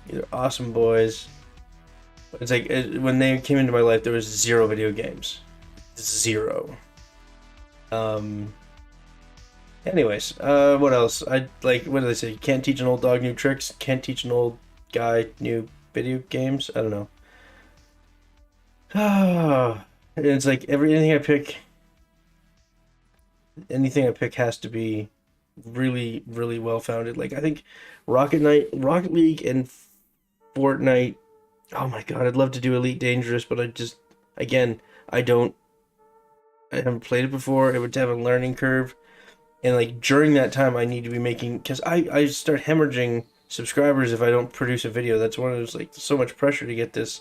They're awesome boys. But it's like when they came into my life, there was 0 video games. 0. Anyways, what else? I like. What do they say? Can't teach an old dog new tricks. Can't teach an old guy new video games. I don't know. Ah, it's like anything I pick has to be really, really well founded. Like I think Rocket League, and Fortnite. Oh my God, I'd love to do Elite Dangerous, but again, I haven't played it before. It would have a learning curve, and like during that time, I need to be making because I start hemorrhaging subscribers if I don't produce a video. That's one of those like so much pressure to get the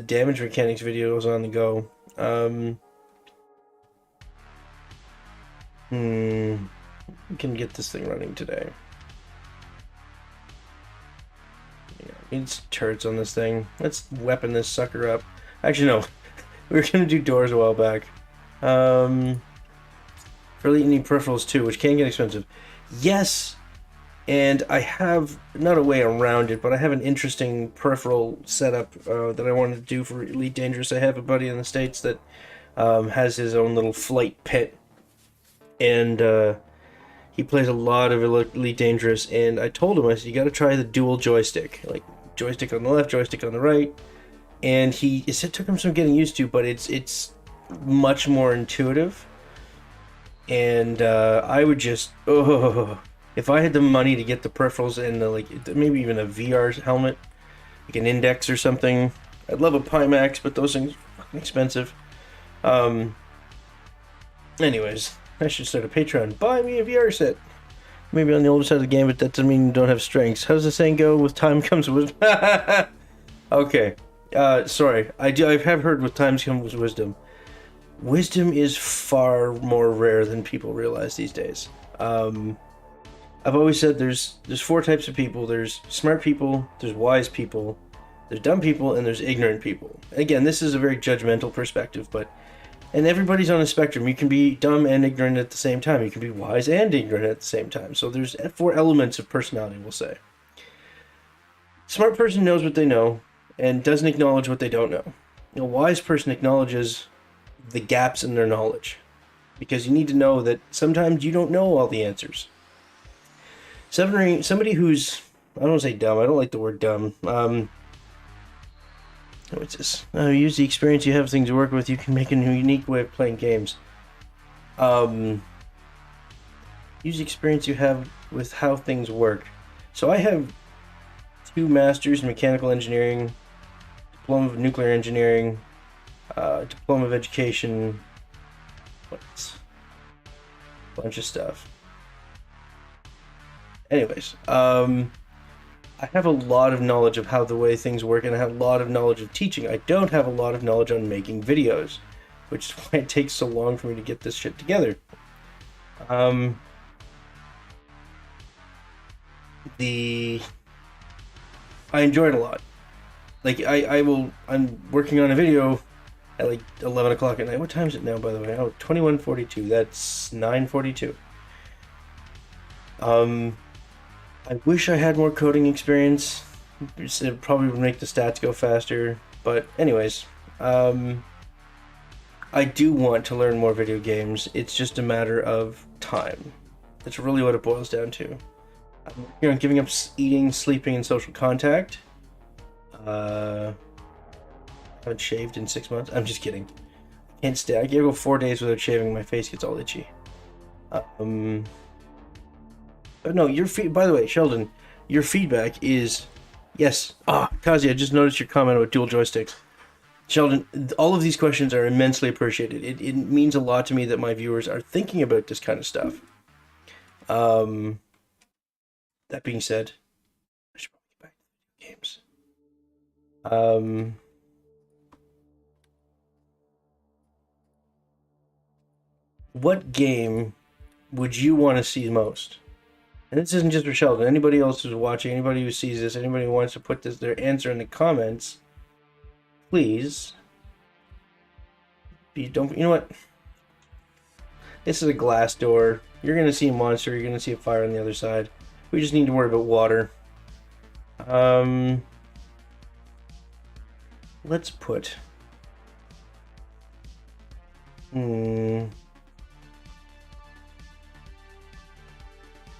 damage mechanics videos on the go. We can get this thing running today. Yeah, needs turrets on this thing. Let's weapon this sucker up. Actually, no. We were gonna do doors a while back. Really need peripherals too, which can get expensive. Yes, and I have not a way around it, but I have an interesting peripheral setup that I wanted to do for Elite Dangerous. I have a buddy in the States that has his own little flight pit, and he plays a lot of Elite Dangerous. And I told him, I said, you got to try the dual joystick, like joystick on the left, joystick on the right. And it took him some getting used to, but it's much more intuitive. And I would just if I had the money to get the peripherals and maybe even a VR helmet, like an Index or something. I'd love a Pimax, but those things are fucking expensive. Anyways, I should start a Patreon. Buy me a VR set. Maybe on the older side of the game, but that doesn't mean you don't have strengths. How does the saying go? With time comes wisdom. Okay. Sorry. I have heard with time comes wisdom. Wisdom is far more rare than people realize these days. I've always said there's 4 types of people. There's smart people, there's wise people, there's dumb people, and there's ignorant people. Again, this is a very judgmental perspective, and everybody's on a spectrum. You can be dumb and ignorant at the same time. You can be wise and ignorant at the same time. So there's 4 elements of personality, we'll say. Smart person knows what they know and doesn't acknowledge what they don't know. A wise person acknowledges the gaps in their knowledge, because you need to know that sometimes you don't know all the answers. Somebody who's, I don't want to say dumb, I don't like the word dumb. What's this? Use the experience you have, things to work with. You can make a unique way of playing games. Use the experience you have with how things work. So I have 2 masters in mechanical engineering, diploma of nuclear engineering, diploma of education, bunch of stuff. Anyways, I have a lot of knowledge of how the way things work, and I have a lot of knowledge of teaching. I don't have a lot of knowledge on making videos, which is why it takes so long for me to get this shit together. I enjoy it a lot. Like I'm working on a video at like 11 o'clock at night. What time is it now, by the way? Oh, 21:42. That's 9:42. I wish I had more coding experience. It probably would make the stats go faster. But anyways, I do want to learn more video games. It's just a matter of time. That's really what it boils down to. Giving up eating, sleeping, and social contact. Uh, haven't shaved in 6 months. I'm just kidding. Can't stay. I can go 4 days without shaving. My face gets all itchy. But no, by the way, Sheldon, your feedback is yes. Kazi, I just noticed your comment about dual joysticks. Sheldon, all of these questions are immensely appreciated. It means a lot to me that my viewers are thinking about this kind of stuff. That being said, I should probably get back to games. What game would you want to see most? And this isn't just for Sheldon. Anybody else who's watching, anybody who sees this, anybody who wants to put their answer in the comments, please. You know what? This is a glass door. You're gonna see a monster. You're gonna see a fire on the other side. We just need to worry about water. Let's put.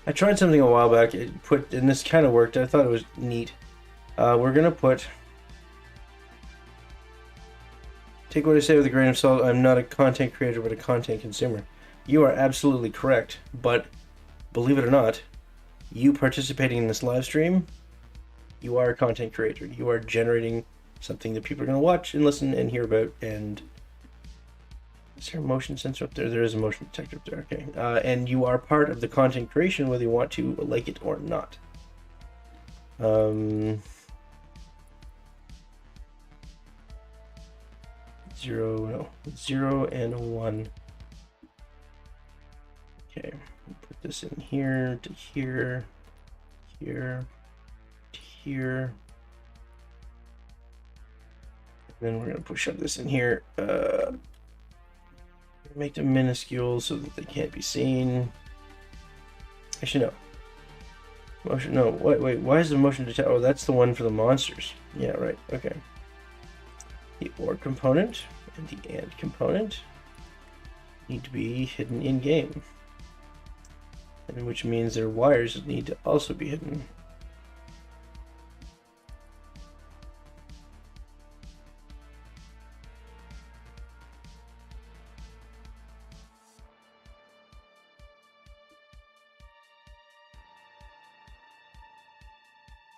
I tried something a while back. And this kind of worked. I thought it was neat. We're gonna put. Take what I say with a grain of salt. I'm not a content creator, but a content consumer. You are absolutely correct, but believe it or not, you participating in this live stream, you are a content creator. You are generating something that people are going to watch and listen and hear about. And is there a motion sensor up there? There is a motion detector up there. Okay. And you are part of the content creation, whether you want to like it or not. Zero and 1. Okay, put this in here to here, here, to here. And then we're gonna push up this in here. Make them minuscule so that they can't be seen. Actually, no. Motion, no, wait, why is the motion detector? Oh, that's the one for the monsters. Yeah, right, okay. The OR component and the AND component need to be hidden in game. And which means their wires need to also be hidden.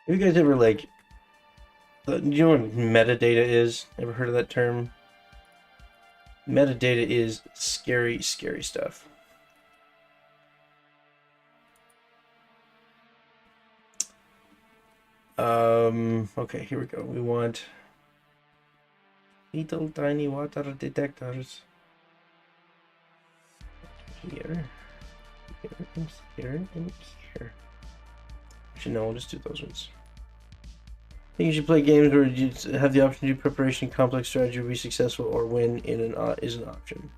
Have you guys ever do you know what metadata is? Ever heard of that term? Metadata is scary, scary stuff. Okay, here we go. We want little tiny water detectors. Here, and here, and here. Actually, no, we'll just do those ones. I think you should play games where you have the option to do preparation, complex strategy, be successful, or win is an option.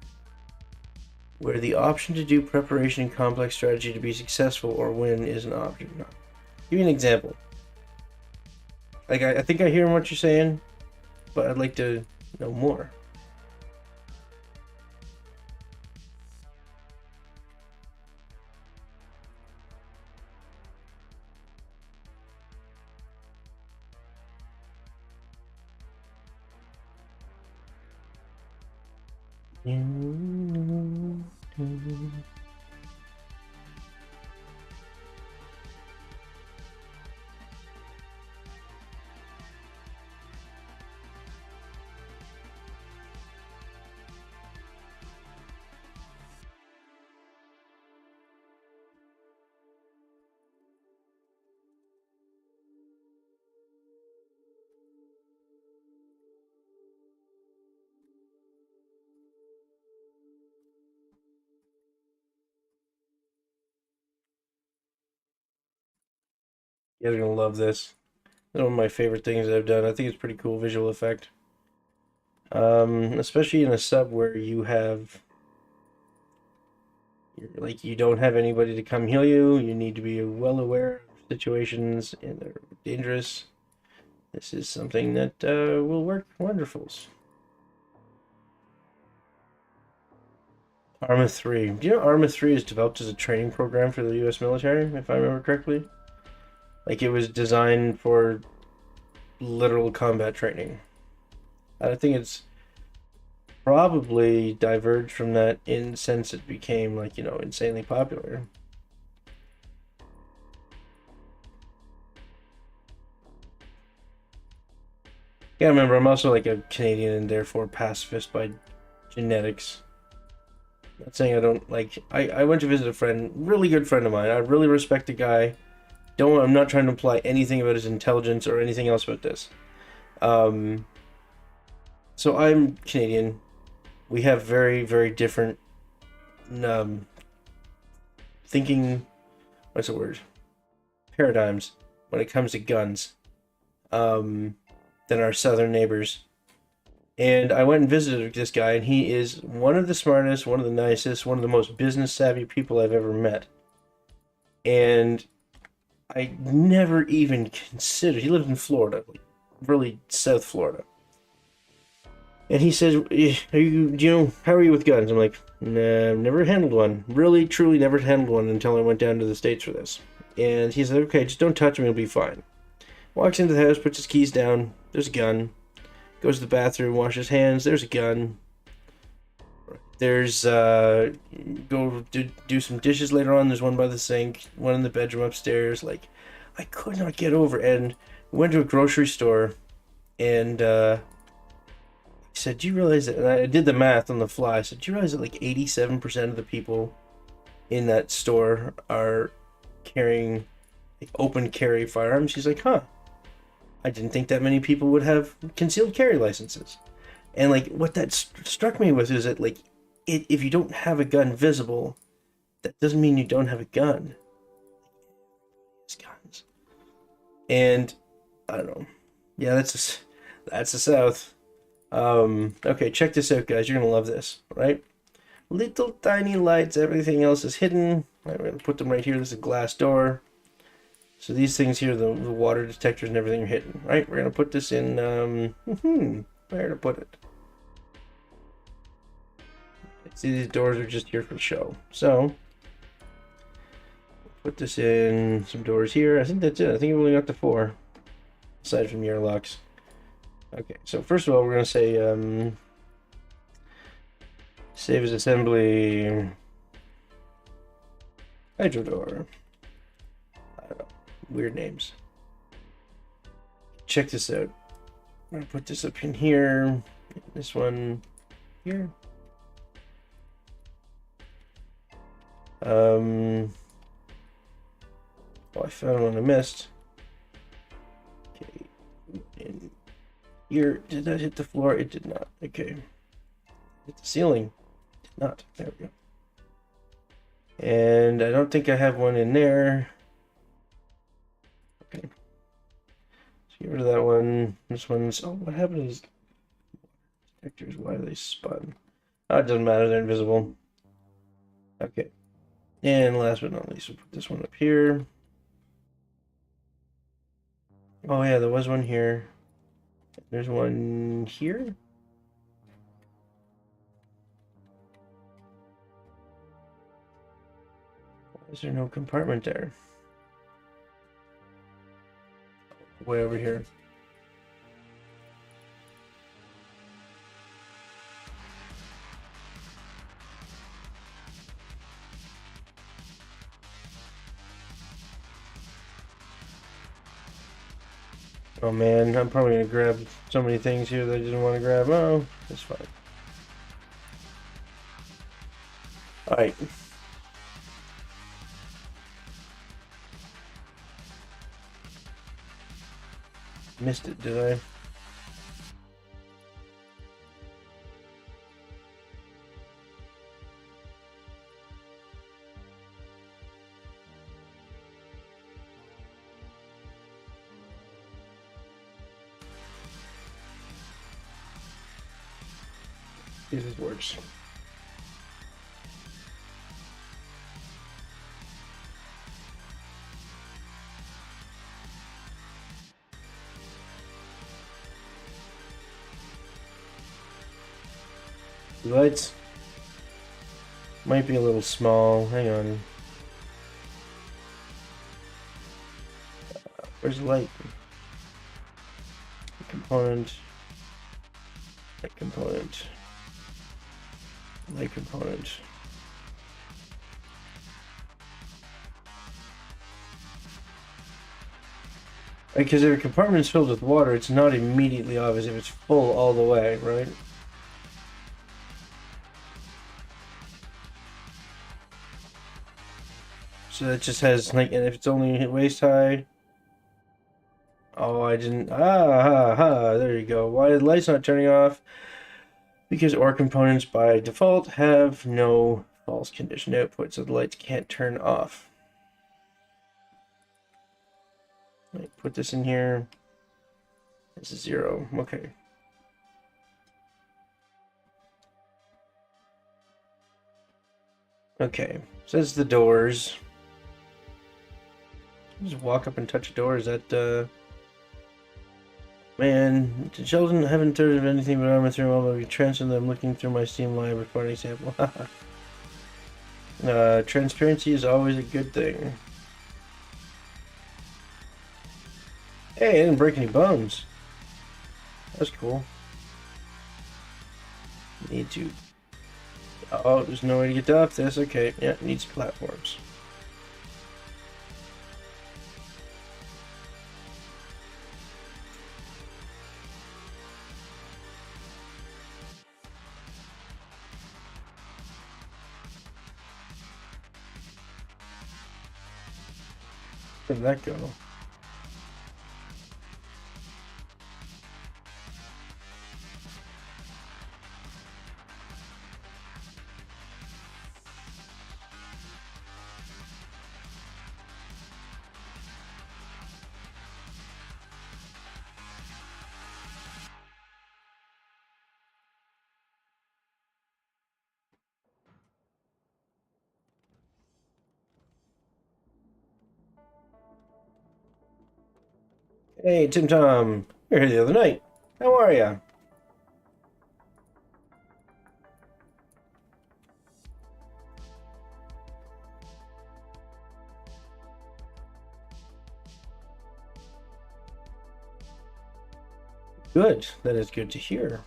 Where the option to do preparation, complex strategy to be successful or win is an option. No. Give me an example. Like, I think I hear what you're saying, but I'd like to know more. You guys are gonna love this. It's one of my favorite things I've done. I think it's pretty cool visual effect. Especially in a sub where you have You don't have anybody to come heal you. You need to be well aware of situations and they're dangerous. This is something that will work wonderfuls. Arma 3. Do you know Arma 3 is developed as a training program for the U.S. military, if I remember correctly? Like, it was designed for literal combat training. I think it's probably diverged from that in since it became, like, insanely popular. Yeah, remember, I'm also like a Canadian and therefore pacifist by genetics. Not saying I don't like. I went to visit a friend, really good friend of mine. I really respect the guy. I'm not trying to imply anything about his intelligence or anything else about this. Um, so I'm Canadian. We have very, very different thinking. What's the word? Paradigms when it comes to guns. Than our southern neighbors. And I went and visited this guy, and he is one of the smartest, one of the nicest, one of the most business savvy people I've ever met. And I never even considered. He lived in Florida, like really South Florida. And he says, how are you with guns? I'm like, nah, I've never handled one. Really, truly never handled one until I went down to the States for this. And he said, okay, just don't touch him, you'll be fine. Walks into the house, puts his keys down, there's a gun. Goes to the bathroom, washes his hands, there's a gun. There's, go do some dishes later on, there's one by the sink, one in the bedroom upstairs. Like, I could not get over. And we went to a grocery store, and he said, do you realize that, and I did the math on the fly, I said, do you realize that like 87% of the people in that store are carrying like, open carry firearms? She's like, huh. I didn't think that many people would have concealed carry licenses. And like what that struck me with is that like if you don't have a gun visible, that doesn't mean you don't have a gun. It's guns. And I don't know. Yeah, that's the South. Okay, check this out, guys. You're gonna love this, right? Little tiny lights, everything else is hidden. Right, we're gonna put them right here. This is a glass door. So these things here, the water detectors and everything are hidden, right? We're going to put this in, where to put it? See, these doors are just here for show. So, put this in some doors here. I think that's it. I think we've only got the 4, aside from the airlocks. Okay, so first of all, we're going to say, save as assembly, hydro door. I don't know. Weird names. Check this out. I'm gonna put this up in here. This one here. Oh, I found one I missed. Okay. In here, did that hit the floor? It did not. Okay. Hit the ceiling. It did not. There we go. And I don't think I have one in there. Okay. So get rid of that one. This one's. Oh, what happened to these detectors? Why are they spun? Oh, it doesn't matter. They're invisible. Okay. And last but not least, we'll put this one up here. Oh, yeah, there was one here. There's one here. Why is there no compartment there? Way over here. Oh man, I'm probably gonna grab so many things here that I didn't want to grab. Oh, that's fine. Alright. Missed it, did I? See if this works. The lights might be a little small. Hang on. Where's the light? Component. Light component. Light component. Because if a compartment is filled with water, it's not immediately obvious if it's full all the way, right? So that just has, like, and if it's only waist high. Oh, I didn't. There you go. Why are the lights not turning off? Because OR components by default have no false condition output, so the lights can't turn off. Put this in here. This is 0. Okay. Okay. Says the doors. Just walk up and touch a door. Is that, Man, children haven't heard of anything but I'm through all of you transfer them looking through my Steam library for an example. Transparency is always a good thing. Hey, I didn't break any bones. That's cool. Need to... Oh, there's no way to get off this. Okay, yeah, needs platforms. Where did that go? Hey, Tim Tom. You're here the other night. How are ya? Good. That is good to hear.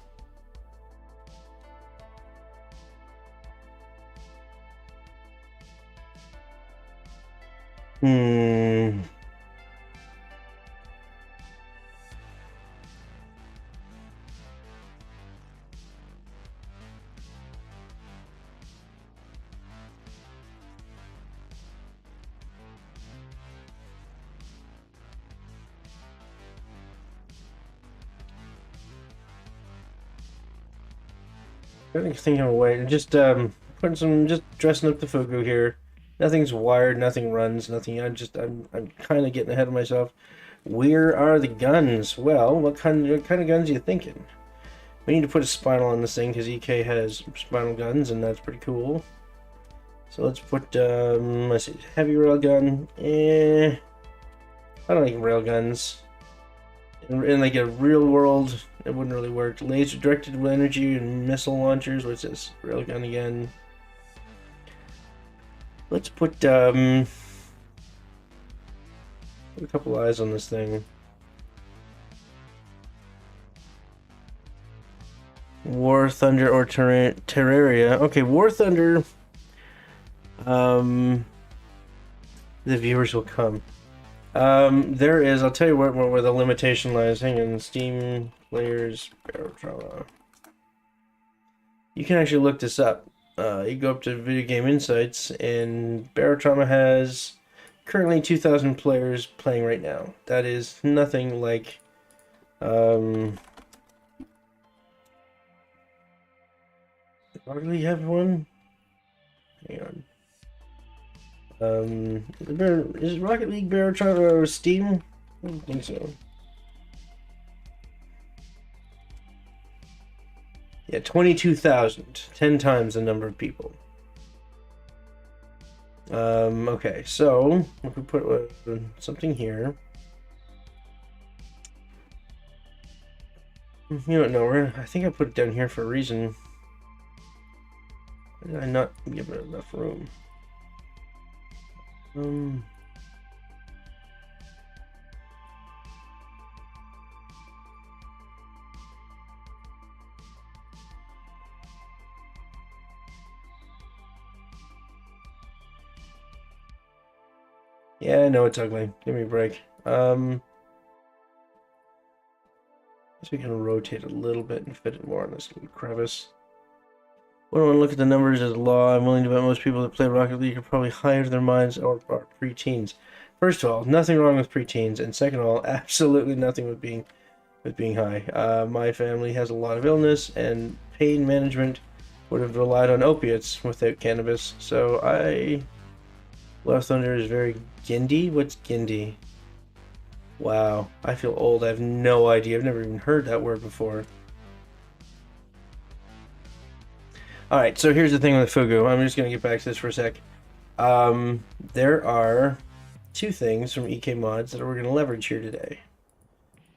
I think thinking of a way. Just putting some, just dressing up the Fugu here. Nothing's wired, nothing runs, nothing. I'm kind of getting ahead of myself. Where are the guns? Well, what kind of guns are you thinking? We need to put a spinal on this thing because EK has spinal guns, and that's pretty cool. So let's put let's see, heavy railgun. I don't like railguns. In like a real world, it wouldn't really work. Laser directed energy and missile launchers. What's this? Railgun again. Let's put a couple eyes on this thing. War Thunder or Terraria. Okay, War Thunder. The viewers will come. There is, I'll tell you where the limitation lies. Hang on, Steam players, Baro Trauma. You can actually look this up. You go up to Video Game Insights, and Baro Trauma has currently 2,000 players playing right now. That is nothing like, Rocket League have one? Hang on. Is Rocket League Baro Trauma or Steam? I don't think so. Yeah, 22,000. 10 times the number of people. Okay, so if we put something here. You don't know, I think I put it down here for a reason. Did I not give it enough room? Yeah, I know it's ugly. Give me a break. Guess we can rotate a little bit and fit it more on this little crevice. When I look at the numbers as law, I'm willing to bet most people that play Rocket League are probably higher to their minds or are preteens. First of all, nothing wrong with preteens, and second of all, absolutely nothing with being high. My family has a lot of illness, and pain management would have relied on opiates without cannabis. So Love Thunder is very Gindie. What's Gindie? Wow, I feel old. I have no idea. I've never even heard that word before. Alright, so here's the thing with Fugu. I'm just going to get back to this for a sec. There are two things from EK Mods that we're going to leverage here today.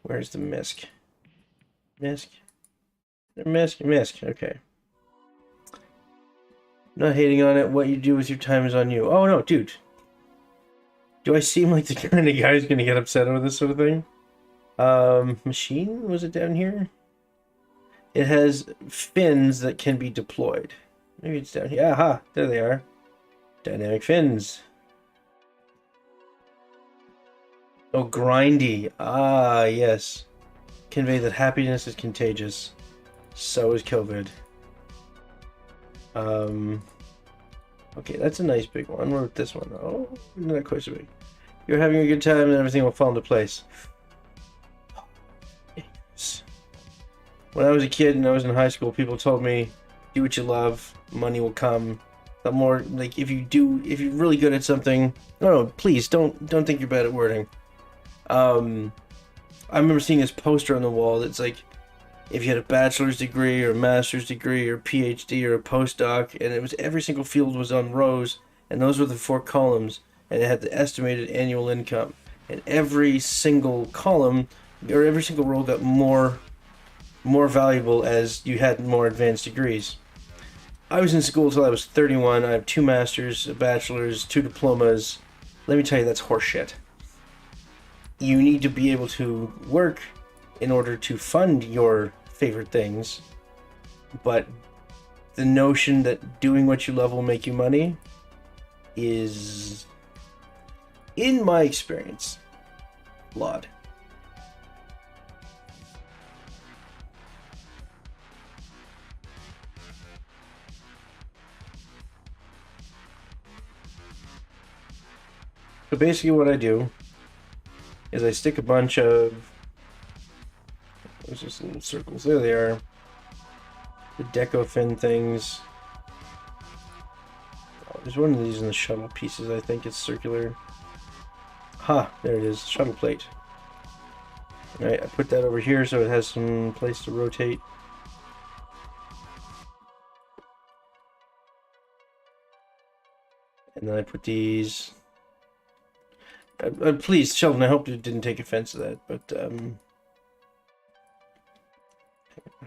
Where's the misc? Misc? Misc. Okay. Not hating on it. What you do with your time is on you. Oh, no, dude. Do I seem like the kind of guy who's going to get upset over this sort of thing? Machine? Was it down here? It has fins that can be deployed. Maybe it's down here. Aha! There they are. Dynamic fins. Oh, grindy. Ah, yes. Convey that happiness is contagious. So is COVID. Okay, that's a nice big one. What about this one? Oh, not quite so big. You're having a good time and everything will fall into place. When I was a kid and I was in high school, people told me, do what you love, money will come. The more, like, if you're really good at something, no, please, don't think you're bad at wording. I remember seeing this poster on the wall that's like, if you had a bachelor's degree or a master's degree or PhD or a postdoc, and it was every single field was on rows, and those were the 4 columns, and it had the estimated annual income. And every single column, or every single row got more valuable as you had more advanced degrees. I was in school until I was 31. I have 2 masters, a bachelor's, 2 diplomas. Let me tell you, that's horseshit. You need to be able to work in order to fund your favorite things, but the notion that doing what you love will make you money is, in my experience, flawed. So basically what I do is I stick a bunch of, there's just little circles, there they are, the deco fin things. Oh, there's one of these in the shuttle pieces, I think it's circular. Ha, there it is, shuttle plate. Alright, I put that over here so it has some place to rotate. And then I put these. Please, Sheldon, I hope you didn't take offense to that, but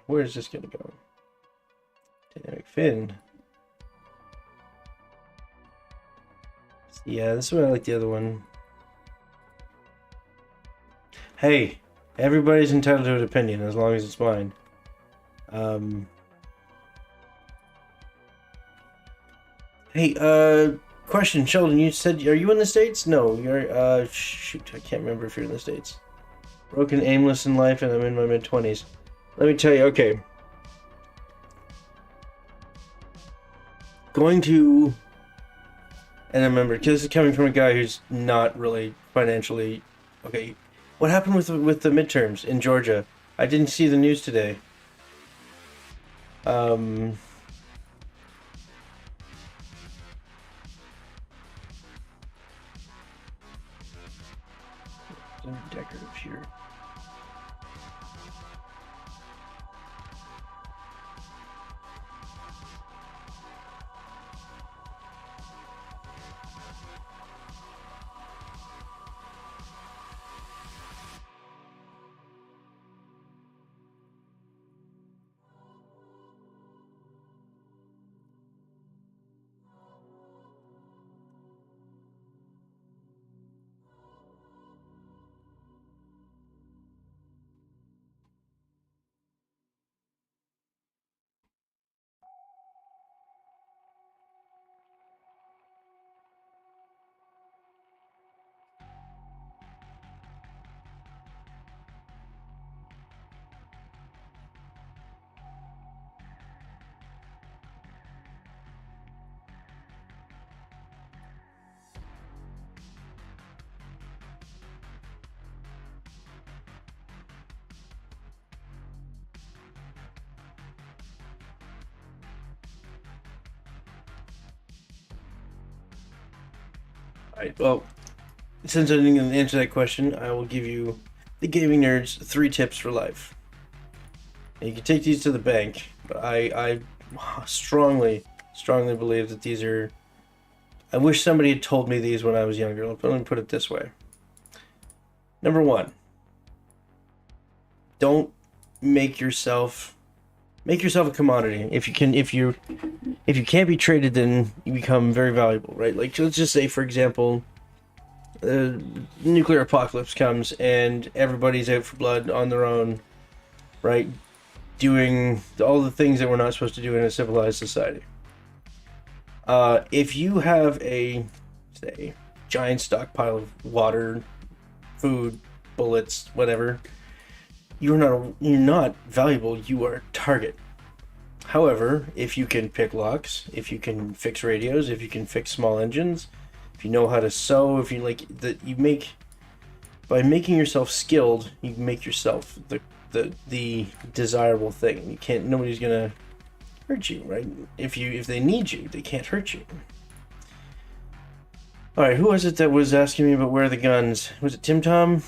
where is this gonna go? Dynamic fin. Yeah, this one I like the other one. Hey, everybody's entitled to an opinion as long as it's mine. Hey, question, Sheldon, you said, are you in the States? No, you're, shoot, I can't remember if you're in the States. Broken, aimless in life, and I'm in my mid-20s. Let me tell you, okay. Going to, and I remember, because this is coming from a guy who's not really financially, okay. What happened with the midterms in Georgia? I didn't see the news today. Decorative here. Alright, well, since I didn't answer that question, I will give you the Gaming Nerds 3 tips for life. And you can take these to the bank, but I strongly believe that these are... I wish somebody had told me these when I was younger. Let me put it this way. Number 1, don't make yourself a commodity. If you can't be traded, then you become very valuable, right? Like, let's just say, for example, nuclear apocalypse comes and everybody's out for blood on their own, right? Doing all the things that we're not supposed to do in a civilized society. If you have a, say, giant stockpile of water, food, bullets, whatever, you're not valuable. You are a target. However, if you can pick locks, if you can fix radios, if you can fix small engines, if you know how to sew, if you like that, by making yourself skilled, you make yourself the desirable thing. Nobody's gonna hurt you, right? If they need you, they can't hurt you. All right, who was it that was asking me about where are the guns? Was it Tim Tom?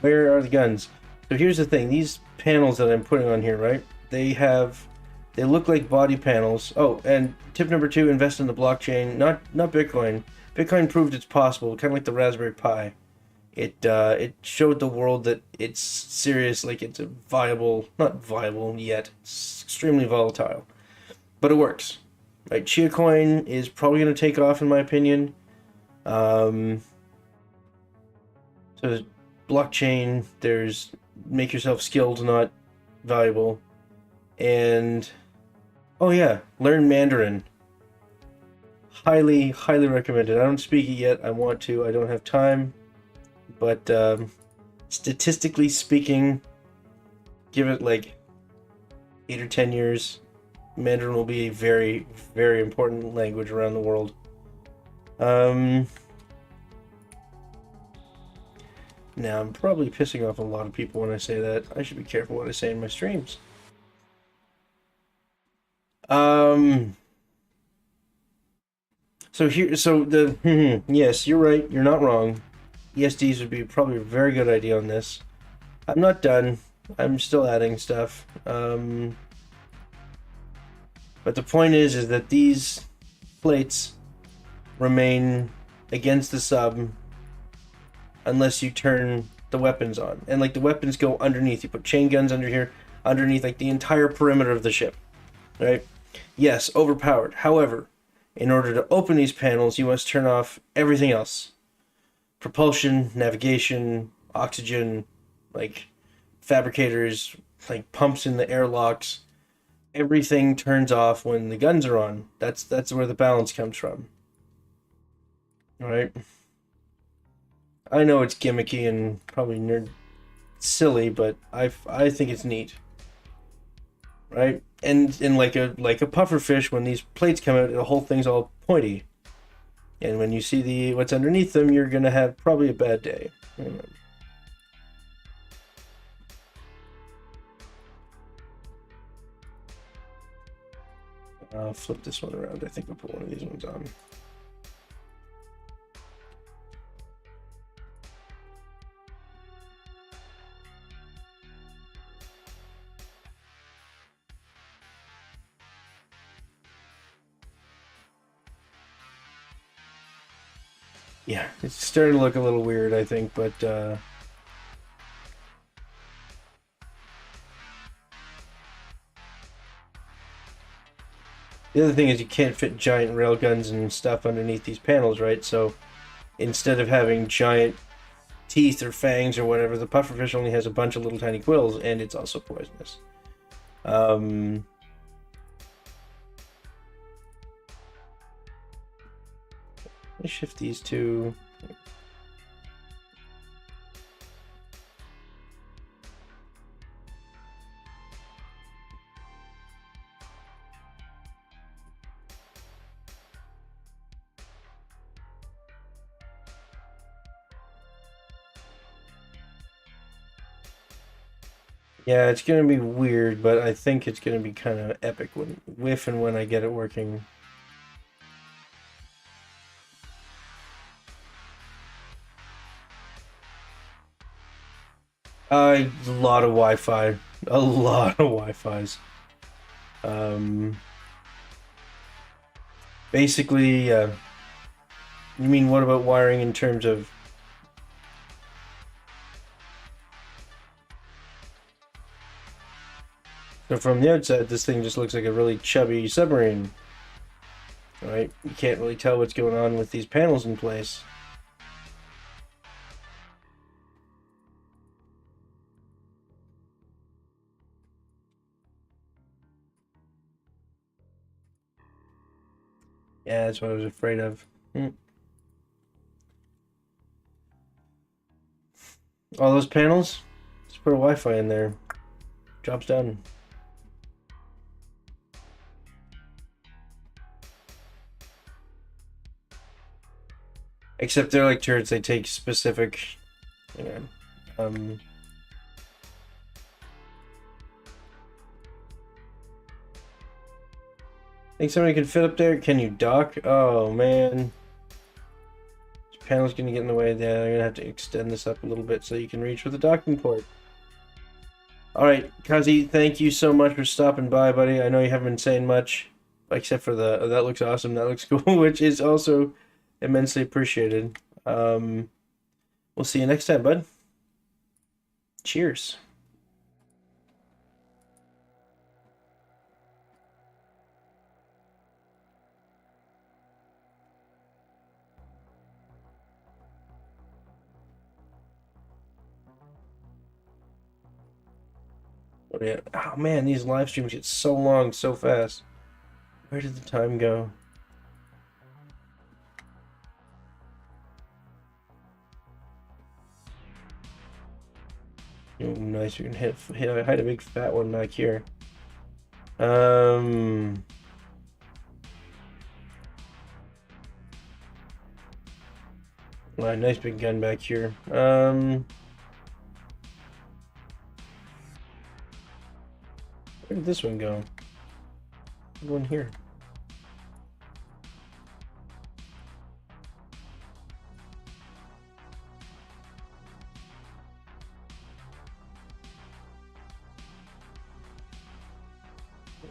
Where are the guns? So here's the thing: these panels that I'm putting on here, right? They look like body panels. Oh, and tip number 2: invest in the blockchain, not Bitcoin. Bitcoin proved it's possible, kind of like the Raspberry Pi. It showed the world that it's serious, like it's a viable, not viable yet, it's extremely volatile, but it works. Right, Chia Coin is probably going to take off, in my opinion. So blockchain, there's make yourself skilled, not valuable, and oh yeah, learn Mandarin. Highly recommended. I don't speak it yet. I want to. I don't have time. But statistically speaking, give it like 8 or 10 years, Mandarin will be a very, very important language around the world. Now, I'm probably pissing off a lot of people when I say that. I should be careful what I say in my streams. Yes, you're right. You're not wrong. ESDs would be probably a very good idea on this. I'm not done. I'm still adding stuff. But the point is that these plates remain against the sub unless you turn the weapons on. And like the weapons go underneath. You put chain guns under here, underneath like the entire perimeter of the ship. Right? Yes, overpowered. However, in order to open these panels, you must turn off everything else. Propulsion, navigation, oxygen, like fabricators, like pumps in the airlocks. Everything turns off when the guns are on. That's where the balance comes from. All right. I know it's gimmicky and probably nerd silly, but I think it's neat. Right? And like a pufferfish, when these plates come out, the whole thing's all pointy. And when you see what's underneath them, you're gonna have probably a bad day. I'll flip this one around. I think I'll put one of these ones on. Yeah, it's starting to look a little weird, I think, but the other thing is you can't fit giant railguns and stuff underneath these panels, right? So instead of having giant teeth or fangs or whatever, the pufferfish only has a bunch of little tiny quills, and it's also poisonous. Let me shift these two. Yeah, it's gonna be weird, but I think it's gonna be kind of epic when I get it working. A lot of Wi-Fi. A lot of Wi-Fis. Um, basically, you mean what about wiring in terms of... So from the outside, this thing just looks like a really chubby submarine. Right? You can't really tell what's going on with these panels in place. Yeah, that's what I was afraid of. All those panels? Just put a Wi-Fi in there. Job's done. Except they're like turrets, they take specific... Yeah, think somebody can fit up there? Can you dock? Oh, man. This panel's gonna get in the way. Yeah, I'm gonna have to extend this up a little bit so you can reach with a docking port. Alright, Kazi, thank you so much for stopping by, buddy. I know you haven't been saying much, except for the, that looks awesome, that looks cool, which is also immensely appreciated. We'll see you next time, bud. Cheers. Oh, yeah. Oh man, these live streams get so long so fast. Where did the time go? Oh, nice. We can hit a big fat one back here. Nice big gun back here. Where did this one go? One here.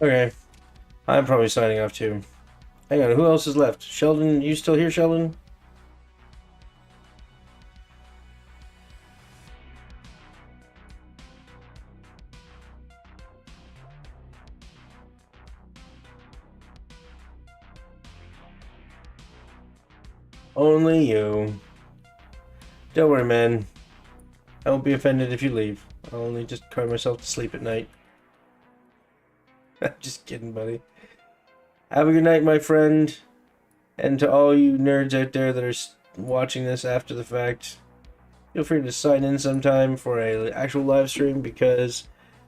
Okay. I'm probably signing off too. Hang on, who else is left? Sheldon, you still here, Sheldon? Only you. Don't worry, man. I won't be offended if you leave. I'll only just cry myself to sleep at night. I'm just kidding, buddy. Have a good night, my friend. And to all you nerds out there that are watching this after the fact, feel free to sign in sometime for an actual live stream because,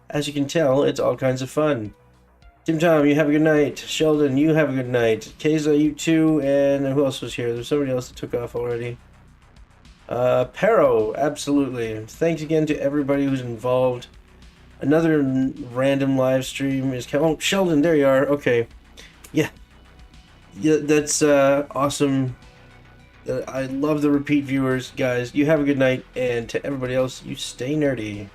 as you can tell, it's all kinds of fun. Tim Tom, you have a good night. Sheldon, you have a good night. Keza, you too. And who else was here? There's somebody else that took off already. Baro, absolutely. Thanks again to everybody who's involved. Another random live stream is... Oh, Sheldon, there you are. Okay. Yeah. Yeah, that's awesome. I love the repeat viewers, guys. You have a good night. And to everybody else, you stay nerdy.